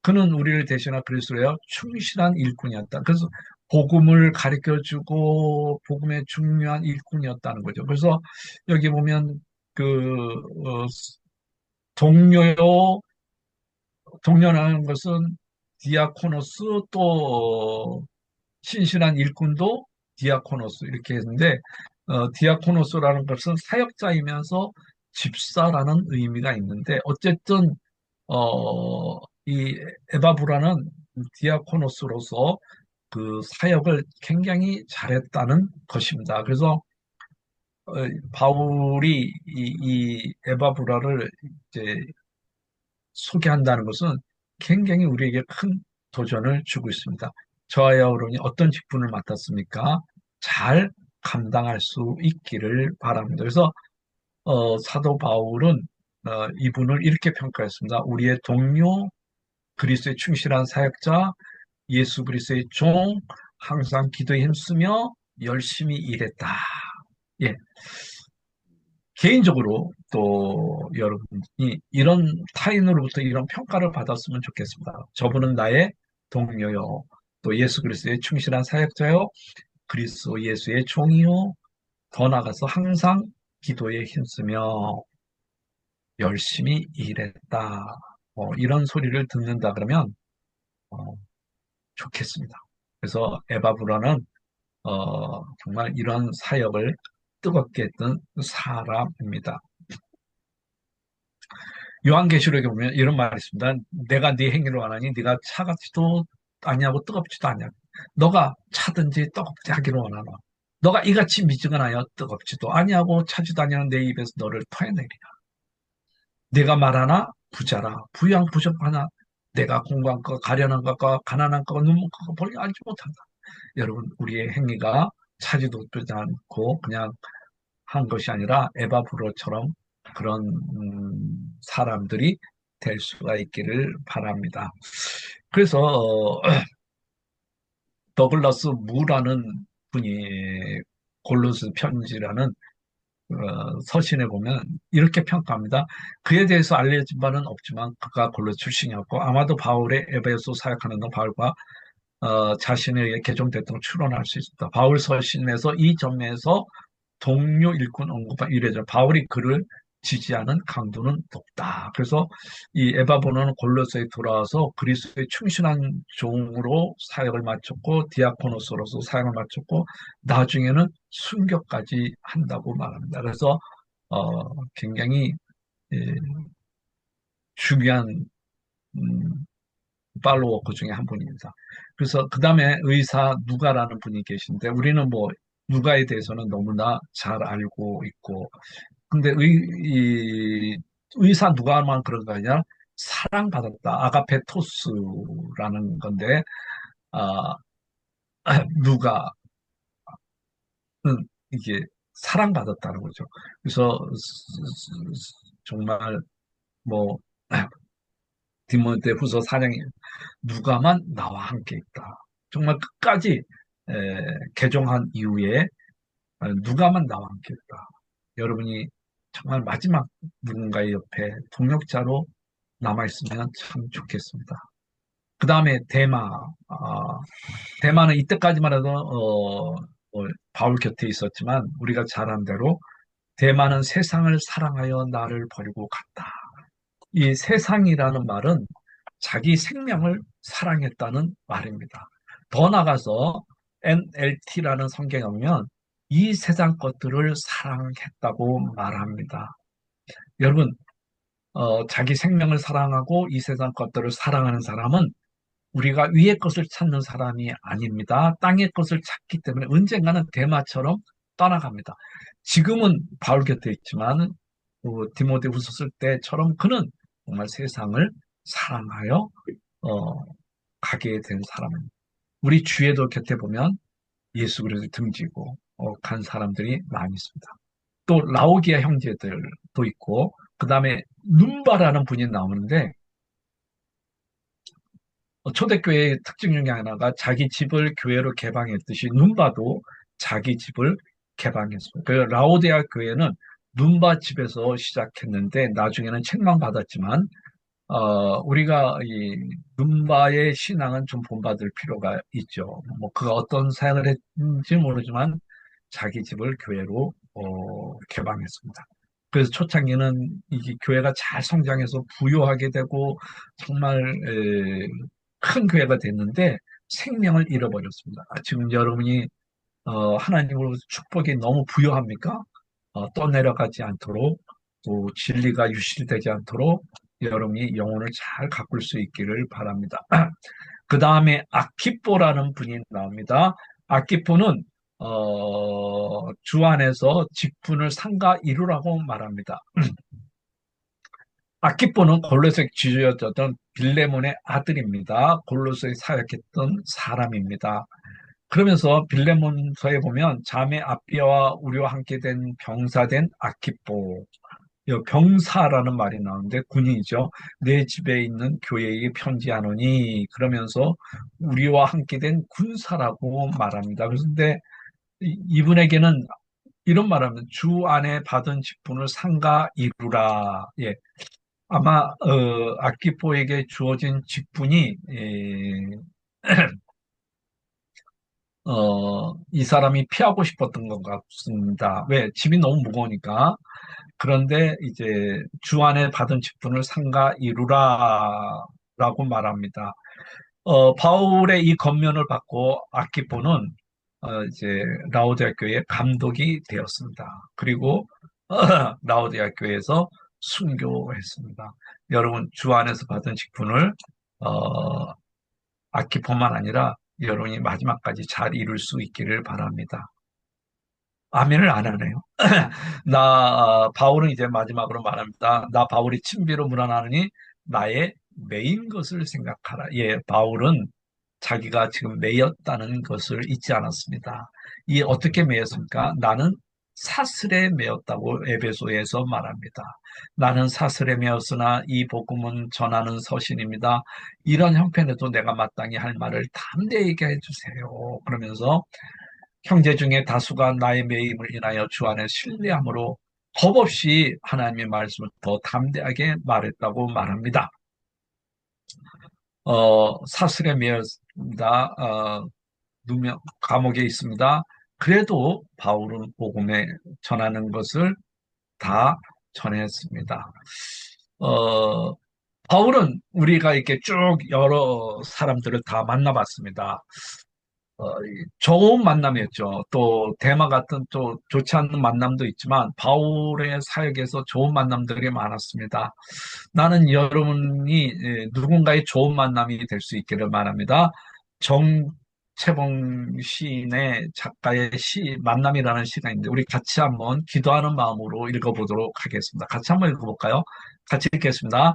그는 우리를 대신하 그리스도여 충실한 일꾼이었다. 그래서 복음을 가르쳐주고 복음의 중요한 일꾼이었다는 거죠. 그래서 여기 보면 그 동료요 동료라는 것은 디아코노스 또 신실한 일꾼도 디아코노스 이렇게 했는데 디아코노스라는 것은 사역자이면서 집사라는 의미가 있는데 어쨌든 이 에바브라는 디아코노스로서 그 사역을 굉장히 잘했다는 것입니다. 그래서 바울이 이 에바브라를 이제 소개한다는 것은 굉장히 우리에게 큰 도전을 주고 있습니다. 저와 여러분이 어떤 직분을 맡았습니까? 잘 감당할 수 있기를 바랍니다. 그래서 사도 바울은 이분을 이렇게 평가했습니다. 우리의 동료, 그리스도의 충실한 사역자, 예수 그리스도의 종, 항상 기도에 힘쓰며 열심히 일했다. 예. 개인적으로 또 여러분이 이런 타인으로부터 이런 평가를 받았으면 좋겠습니다. 저분은 나의 동료요. 또 예수 그리스도의 충실한 사역자요. 그리스도 예수의 종이요. 더 나아가서 항상 기도에 힘쓰며 열심히 일했다. 이런 소리를 듣는다 그러면 좋겠습니다. 그래서 에바브라는 정말 이런 사역을 뜨겁게 했던 사람입니다. 요한계시록에 보면 이런 말이 있습니다. 내가 네 행위를 원하니 네가 차갑지도 아니하고 뜨겁지도 아니하고 너가 차든지 뜨겁지 하기를 원하노. 너가 이같이 미지근하여 뜨겁지도 아니하고 차지도 아니하는 내 입에서 너를 토해내리라. 내가 말하나 부자라 부양 부족하나 내가 공고한 것 가련한 것과 가난한 것과 눈먼 것과 볼리 알지 못한다. 여러분 우리의 행위가 차지도 되지 않고 그냥 한 것이 아니라 에바브로처럼 그런 사람들이 될 수가 있기를 바랍니다. 그래서 더글라스 무라는 분이 골로새 편지라는 서신에 보면 이렇게 평가합니다. 그에 대해서 알려진 바는 없지만 그가 골로 출신이었고 아마도 바울의 에베소 사역하는 바울과 자신에 의해 개종됐던 걸 추론할 수 있습니다. 바울 서신에서 이 점에서 동료 일꾼 언급한 이래죠. 바울이 그를 지지하는 강도는 높다. 그래서 이 에바브로는 골로새에 돌아와서 그리스도의 충실한 종으로 사역을 마쳤고 디아코노스로서 사역을 마쳤고 나중에는 순교까지 한다고 말합니다. 그래서 굉장히 예, 중요한 음, 팔로워크 중에 한 분입니다. 그래서 그 다음에 의사 누가라는 분이 계신데 우리는 뭐 누가에 대해서는 너무나 잘 알고 있고 근데 의사 누가만 그런 거 아니라 사랑받았다. 아가페토스라는 건데 아, 누가는 이게 사랑받았다는 거죠. 그래서 정말 뭐 디모데 후서 4장에 누가만 나와 함께 있다. 정말 끝까지 개종한 이후에 누가만 나와 함께 있다. 여러분이 정말 마지막 누군가의 옆에 동역자로 남아있으면 참 좋겠습니다. 그 다음에 대마. 대마는 이때까지만 해도 바울 곁에 있었지만 우리가 잘 아는 대로 대마는 세상을 사랑하여 나를 버리고 갔다. 이 세상이라는 말은 자기 생명을 사랑했다는 말입니다. 더 나가서 NLT라는 성경에 보면 이 세상 것들을 사랑했다고 말합니다. 여러분, 자기 생명을 사랑하고 이 세상 것들을 사랑하는 사람은 우리가 위의 것을 찾는 사람이 아닙니다. 땅의 것을 찾기 때문에 언젠가는 대마처럼 떠나갑니다. 지금은 바울 곁에 있지만 디모데후서 쓸 때처럼 그는 정말 세상을 사랑하여 가게 된 사람입니다. 우리 주에도 곁에 보면 예수 그리스도 등지고 간 사람들이 많이 있습니다. 또 라오디아 형제들도 있고 그 다음에 눈바라는 분이 나오는데 초대교회의 특징 중에 하나가 자기 집을 교회로 개방했듯이 눈바도 자기 집을 개방했습니다. 그 라오디아 교회는 눈바 집에서 시작했는데 나중에는 책망받았지만 우리가 이 눈바의 신앙은 좀 본받을 필요가 있죠. 뭐 그가 어떤 사역을 했는지 모르지만 자기 집을 교회로 개방했습니다. 그래서 초창기는 이게 교회가 잘 성장해서 부유하게 되고 정말 큰 교회가 됐는데 생명을 잃어버렸습니다. 지금 여러분이 하나님으로 축복이 너무 부유합니까? 떠내려가지 않도록 또 진리가 유실되지 않도록 여러분이 영혼을 잘 가꿀 수 있기를 바랍니다. 그 다음에 아키포라는 분이 나옵니다. 아키포는 주 안에서 직분을 상가 이루라고 말합니다. 아키포는 골로새 지주였던 빌레몬의 아들입니다. 골로새에 사역했던 사람입니다. 그러면서 빌레몬서에 보면 자매 아비아와 우리와 함께 된 병사된 아키포, 병사라는 말이 나오는데 군인이죠. 내 집에 있는 교회에 편지하노니 그러면서 우리와 함께 된 군사라고 말합니다. 그런데 이분에게는 이런 말하면 주 안에 받은 직분을 상가 이루라. 예. 아마 아키포에게 주어진 직분이 이 사람이 피하고 싶었던 것 같습니다. 왜? 집이 너무 무거우니까. 그런데 이제 주 안에 받은 직분을 상가 이루라라고 말합니다. 바울의 이 권면을 받고 아키포는 이제 라오디아 교회의 감독이 되었습니다. 그리고 라오디아 교회에서 순교했습니다. 여러분 주 안에서 받은 직분을 아키포만 아니라 여러분이 마지막까지 잘 이룰 수 있기를 바랍니다. 아멘을 안 하네요. 바울은 이제 마지막으로 말합니다. 나 바울이 친비로 물어나느니 나의 매인 것을 생각하라. 예, 바울은 자기가 지금 매였다는 것을 잊지 않았습니다. 이 어떻게 매였습니까? 나는 사슬에 매었다고 에베소에서 말합니다. 나는 사슬에 매었으나 이 복음은 전하는 서신입니다. 이런 형편에도 내가 마땅히 할 말을 담대히 얘기해 주세요. 그러면서 형제 중에 다수가 나의 매임을 인하여 주 안에 신뢰함으로 겁 없이 하나님의 말씀을 더 담대하게 말했다고 말합니다. 사슬에 매였습니다. 누명 감옥에 있습니다. 그래도 바울은 복음에 전하는 것을 다 전했습니다. 바울은 우리가 이렇게 쭉 여러 사람들을 다 만나봤습니다. 좋은 만남이었죠. 또 대마 같은 또 좋지 않는 만남도 있지만 바울의 사역에서 좋은 만남들이 많았습니다. 나는 여러분이 누군가의 좋은 만남이 될 수 있기를 바랍니다. 정채봉 시인의 작가의 시 만남이라는 시가 있는데 우리 같이 한번 기도하는 마음으로 읽어보도록 하겠습니다. 같이 한번 읽어볼까요? 같이 읽겠습니다.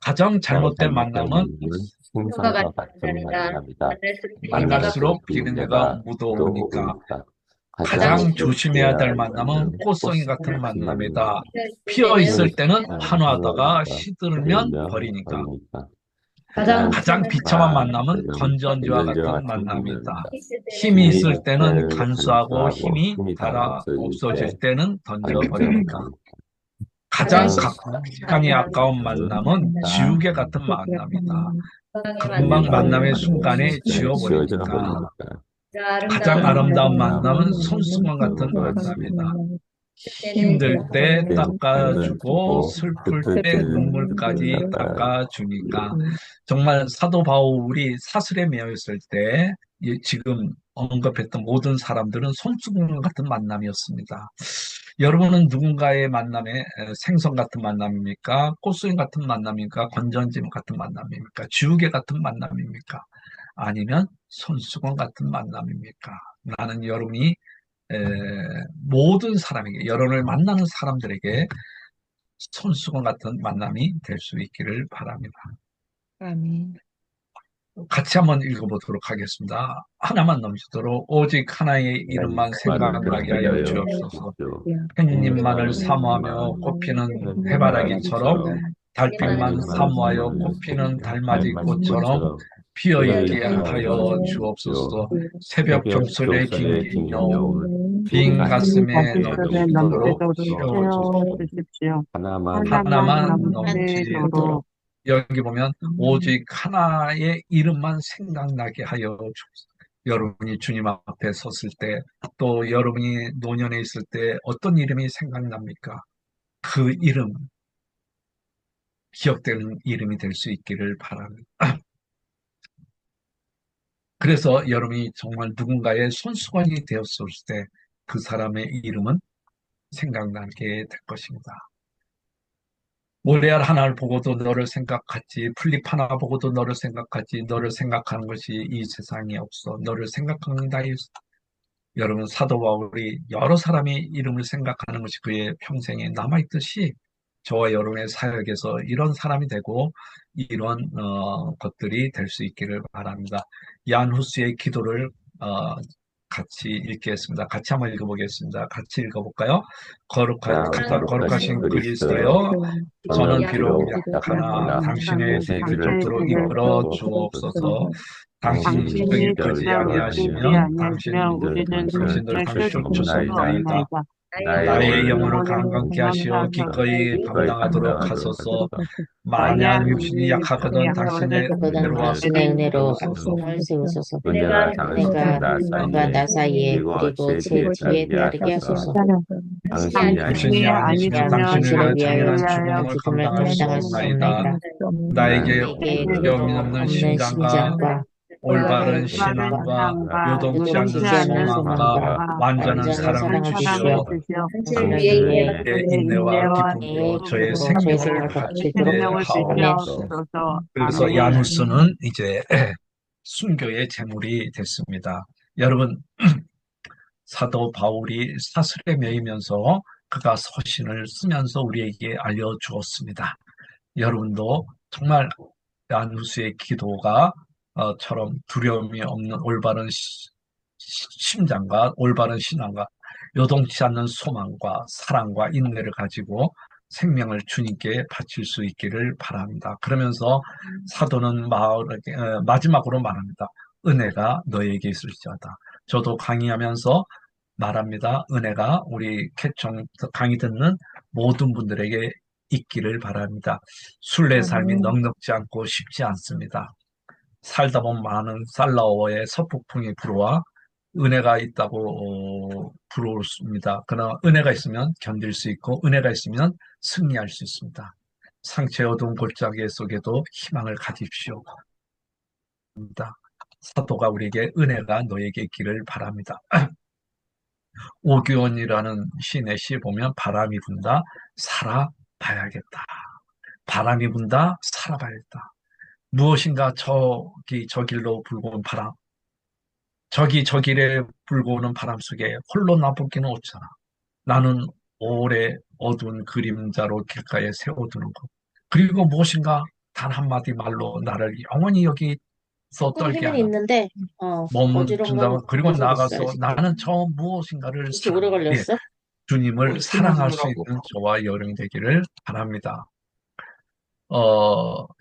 가장 잘못된 만남은 생선과 같은 만남이다. 만날수록 비린내가 묻어오니까 가장 조심해야 될 만남은 꽃송이 같은 만남이다. 피어 있을 때는 환호하다가 시들면 버리니까. 가장 비참한 만남은 건전지와 같은 만남이다. 힘이 있을 때는 간수하고 힘이 다 없어질 때는 던져버리니까. 가장 시간이 아까운 만남은 지우개 같은 만남이다. 금방 만남의 순간에 지워버리니까. 가장 아름다운 만남은 손수건 같은 만남이다. 힘들 때 닦아주고 슬플 때 눈물까지 닦아주니까. 정말 사도 바울이 사슬에 매여 있을 때 지금 언급했던 모든 사람들은 손수건 같은 만남이었습니다. 여러분은 누군가의 만남에 생선 같은 만남입니까? 꽃송이 같은 만남입니까? 건전지 같은 만남입니까? 지우개 같은 만남입니까? 아니면 손수건 같은 만남입니까? 나는 여러분이 모든 사람에게, 여러분을 만나는 사람들에게 손수건 같은 만남이 될 수 있기를 바랍니다. 아멘. 같이 한번 읽어보도록 하겠습니다. 하나만 넘치도록 오직 하나의 이름만 생각나게 하여 주옵소서. 햇님만을 사모하며 꽃피는 해바라기처럼 달빛만 사모하여 꽃피는 달맞이 꽃처럼 피어있게 하여 주옵소서. 새벽 종소리에 긴 여운 빈 가슴에 넘치도록 채워주십시오. 하나만 넘치도록. 여기 보면 오직 하나의 이름만 생각나게 하여 주옵소서. 여러분이 주님 앞에 섰을 때, 또 여러분이 노년에 있을 때 어떤 이름이 생각납니까? 그 이름, 기억되는 이름이 될 수 있기를 바랍니다. 그래서 여러분이 정말 누군가의 손수건이 되었을 때 그 사람의 이름은 생각나게 될 것입니다. 몰레알 하나를 보고도 너를 생각하지, 풀립 하나 보고도 너를 생각하지, 너를 생각하는 것이 이 세상에 없어. 너를 생각합니다. 여러분, 사도 바울이 여러 사람의 이름을 생각하는 것이 그의 평생에 남아있듯이 저와 여러분의 사역에서 이런 사람이 되고 이런 것들이 될 수 있기를 바랍니다. 얀 후스의 기도를 같이 읽겠습니다. 같이 한번 읽어보겠습니다. 같이 읽어볼까요? 거룩하신 그리스도여, 저는 비록 약하나 당신의 길로 이끌어 주옵소서. 당신이 능히 그지 아니하시면 당신들 당신을 쫓으나이다. 나의 영혼을 강건케 하시어 기꺼이 감당하도록 하소서. 만약 육신이 약하거든 당신의 은혜로 앞서를 세우소서. 내가 당신과 나 사이에 그리고 제 뒤에 따르게 하소서. 당신이 아니시면 당신을 위하여 죽음을 감당할 수 없나이다. 나에게 두려움이 없는 없는 심장과 심장과 올바른 신앙과 요동치 않는 소망과 완전한 사랑을 주시어 당신의 인내와 기쁨으로 저의 생명을 바치도록 하옵소서. 그래서 야누스는 이제 순교의 제물이 됐습니다. 여러분, 사도 바울이 사슬에 매이면서 그가 서신을 쓰면서 우리에게 알려주었습니다. 여러분도 정말 야누스의 기도가 처럼 두려움이 없는 올바른 심장과 올바른 신앙과 요동치 않는 소망과 사랑과 인내를 가지고 생명을 주님께 바칠 수 있기를 바랍니다. 그러면서 사도는 마지막으로 말합니다. 은혜가 너에게 있을지어다. 저도 강의하면서 말합니다. 은혜가 우리 캐청 강의 듣는 모든 분들에게 있기를 바랍니다. 순례 삶이 넉넉지 않고 쉽지 않습니다. 살다 보면 많은 살라워의 서폭풍이 불어와 은혜가 있다고 부르습니다. 그러나 은혜가 있으면 견딜 수 있고 은혜가 있으면 승리할 수 있습니다. 상처의 어두운 골짜기 속에도 희망을 가집시오. 사도가 우리에게 은혜가 너에게 있기를 바랍니다. 오규원이라는 시인의 시에 보면 바람이 분다, 살아봐야겠다. 바람이 분다, 살아봐야겠다. 무엇인가 저 길로 불고 온 바람, 저 길에 불고 오는 바람 속에 홀로 나붙기는 없잖아. 나는 오래 어두운 그림자로 길가에 세워두는 것. 그리고 무엇인가 단 한마디 말로 나를 영원히 여기서 떨게 힘은 하는 있는데, 몸은 어지러운 준다. 건 그리고 가지고 나가서 있어야지. 나는 저 무엇인가를 이렇게 오래 걸렸어? 주님을 사랑할 수 힘내라고. 있는 저와 여러분이 되기를 바랍니다.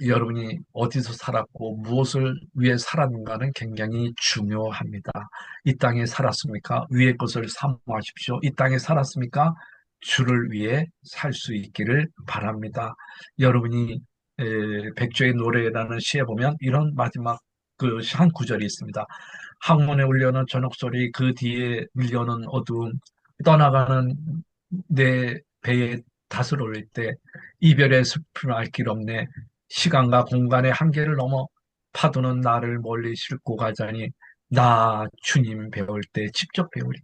여러분이 어디서 살았고 무엇을 위해 살았는가는 굉장히 중요합니다. 이 땅에 살았습니까? 위의 것을 사모하십시오. 이 땅에 살았습니까? 주를 위해 살 수 있기를 바랍니다. 여러분이 백조의 노래라는 시에 보면 이런 마지막 그 한 구절이 있습니다. 항문에 울려는 전옥소리, 그 뒤에 밀려오는 어두움, 떠나가는 내 배에 닷을 올릴 때 이별의 숲을 알 길 없네. 시간과 공간의 한계를 넘어 파도는 나를 멀리 싣고 가자니 나 주님 배울 때 직접 배우리.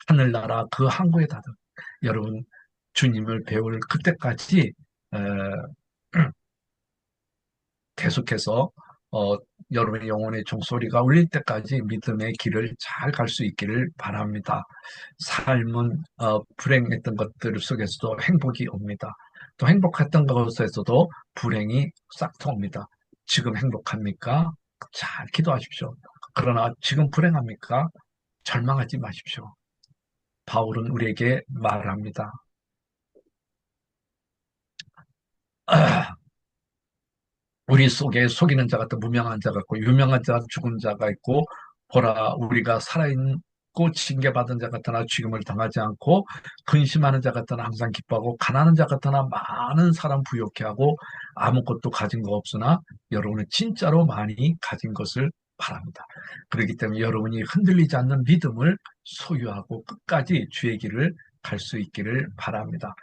하늘나라 그 항구에 닿은 여러분 주님을 배울 그때까지 에, 계속해서 여러분의 영혼의 종소리가 울릴 때까지 믿음의 길을 잘 갈 수 있기를 바랍니다. 삶은 불행했던 것들 속에서도 행복이 옵니다. 또 행복했던 것에서도 불행이 싹터 옵니다. 지금 행복합니까? 잘 기도하십시오. 그러나 지금 불행합니까? 절망하지 마십시오. 바울은 우리에게 말합니다. 우리 속에 속이는 자가 있고 무명한 자가 있고 유명한 자가 죽은 자가 있고 보라 우리가 살아있고 징계받은 자 같으나 죽임을 당하지 않고 근심하는 자 같으나 항상 기뻐하고 가난한 자 같으나 많은 사람 부욕해 하고 아무것도 가진 거 없으나 여러분은 진짜로 많이 가진 것을 바랍니다. 그렇기 때문에 여러분이 흔들리지 않는 믿음을 소유하고 끝까지 주의 길을 갈 수 있기를 바랍니다.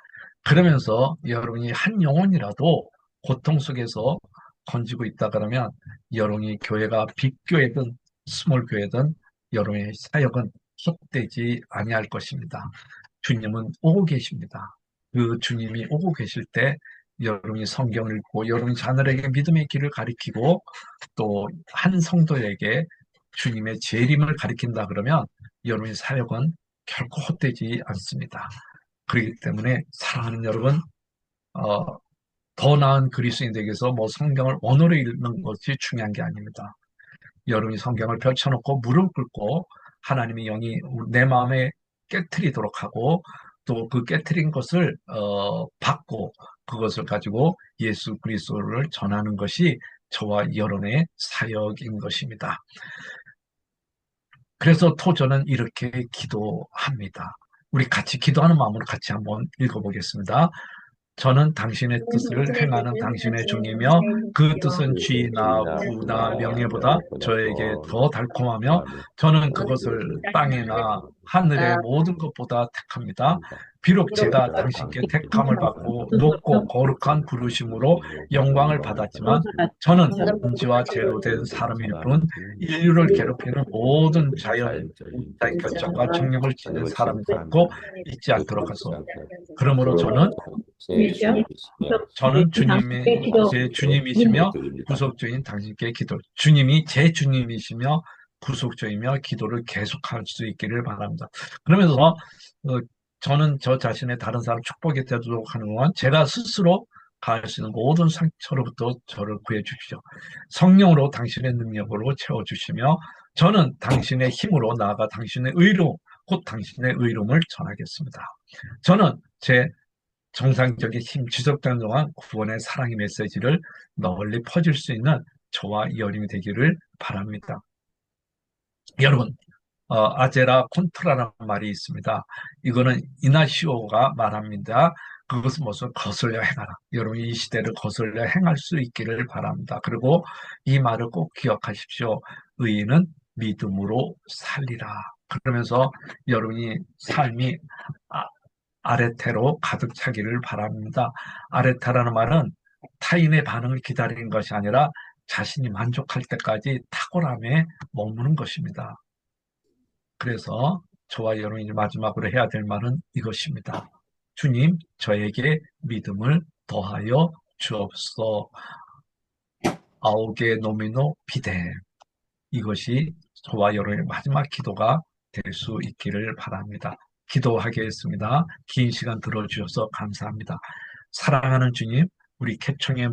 그러면서 여러분이 한 영혼이라도 고통 속에서 건지고 있다 그러면 여러분이 교회가 빅교회든 스몰교회든 여러분의 사역은 헛되지 아니할 것입니다. 주님은 오고 계십니다. 그 주님이 오고 계실 때 여러분이 성경을 읽고 여러분 자녀에게 믿음의 길을 가리키고 또 한 성도에게 주님의 재림을 가리킨다 그러면 여러분의 사역은 결코 헛되지 않습니다. 그렇기 때문에 사랑하는 여러분 더 나은 그리스도인 되기위해서 성경을 언어로 읽는 것이 중요한 게 아닙니다. 여러분이 성경을 펼쳐놓고 무릎 꿇고 하나님의 영이 내 마음에 깨트리도록 하고 또 그 깨트린 것을 받고 그것을 가지고 예수 그리스도를 전하는 것이 저와 여러분의 사역인 것입니다. 그래서 저는 이렇게 기도합니다. 우리 같이 기도하는 마음으로 같이 한번 읽어보겠습니다. 저는 당신의 뜻을 행하는 당신의 종이며 그 뜻은 쥐나 부나 명예보다 저에게 더 달콤하며 저는 그것을 땅이나 하늘의 모든 것보다 택합니다. 비록 제가 당신께 택함을 받고 높고 거룩한 부르심으로 영광을 받았지만 저는 먼지와 재로 된 사람일 뿐 인류를 괴롭히는 모든 자연의 결정과 정력을 지닌 사람이고 잊지 않도록 하소서. 그러므로 저는 주님의 제 주님이시며 구속주인 당신께 기도. 주님이 제 주님이시며 구속주이며 기도를 계속할 수 있기를 바랍니다. 그러면서 저는 저 자신의 다른 사람 축복이 되도록 하는 건 제가 스스로 가할 수 있는 모든 상처로부터 저를 구해 주십시오. 성령으로 당신의 능력으로 채워주시며 저는 당신의 힘으로 나아가 당신의 의로 곧 당신의 의로움을 전하겠습니다. 저는 제 정상적인 힘 지속되는 동안 구원의 사랑의 메시지를 널리 퍼질 수 있는 저와 여러분이 되기를 바랍니다. 여러분, 아제라 콘트라라는 말이 있습니다. 이거는 이나시오가 말합니다. 그것은 무슨 거슬려 행하라. 여러분이 이 시대를 거슬려 행할 수 있기를 바랍니다. 그리고 이 말을 꼭 기억하십시오. 의인은 믿음으로 살리라. 그러면서 여러분이 삶이 아레테로 가득 차기를 바랍니다. 아레테라는 말은 타인의 반응을 기다리는 것이 아니라 자신이 만족할 때까지 탁월함에 머무는 것입니다. 그래서 저와 여러분이 마지막으로 해야 될 말은 이것입니다. 주님, 저에게 믿음을 더하여 주옵소서. 아오게 노미노 비데. 이것이 저와 여러분의 마지막 기도가 될 수 있기를 바랍니다. 기도하겠습니다. 긴 시간 들어주셔서 감사합니다. 사랑하는 주님, 우리 캡청의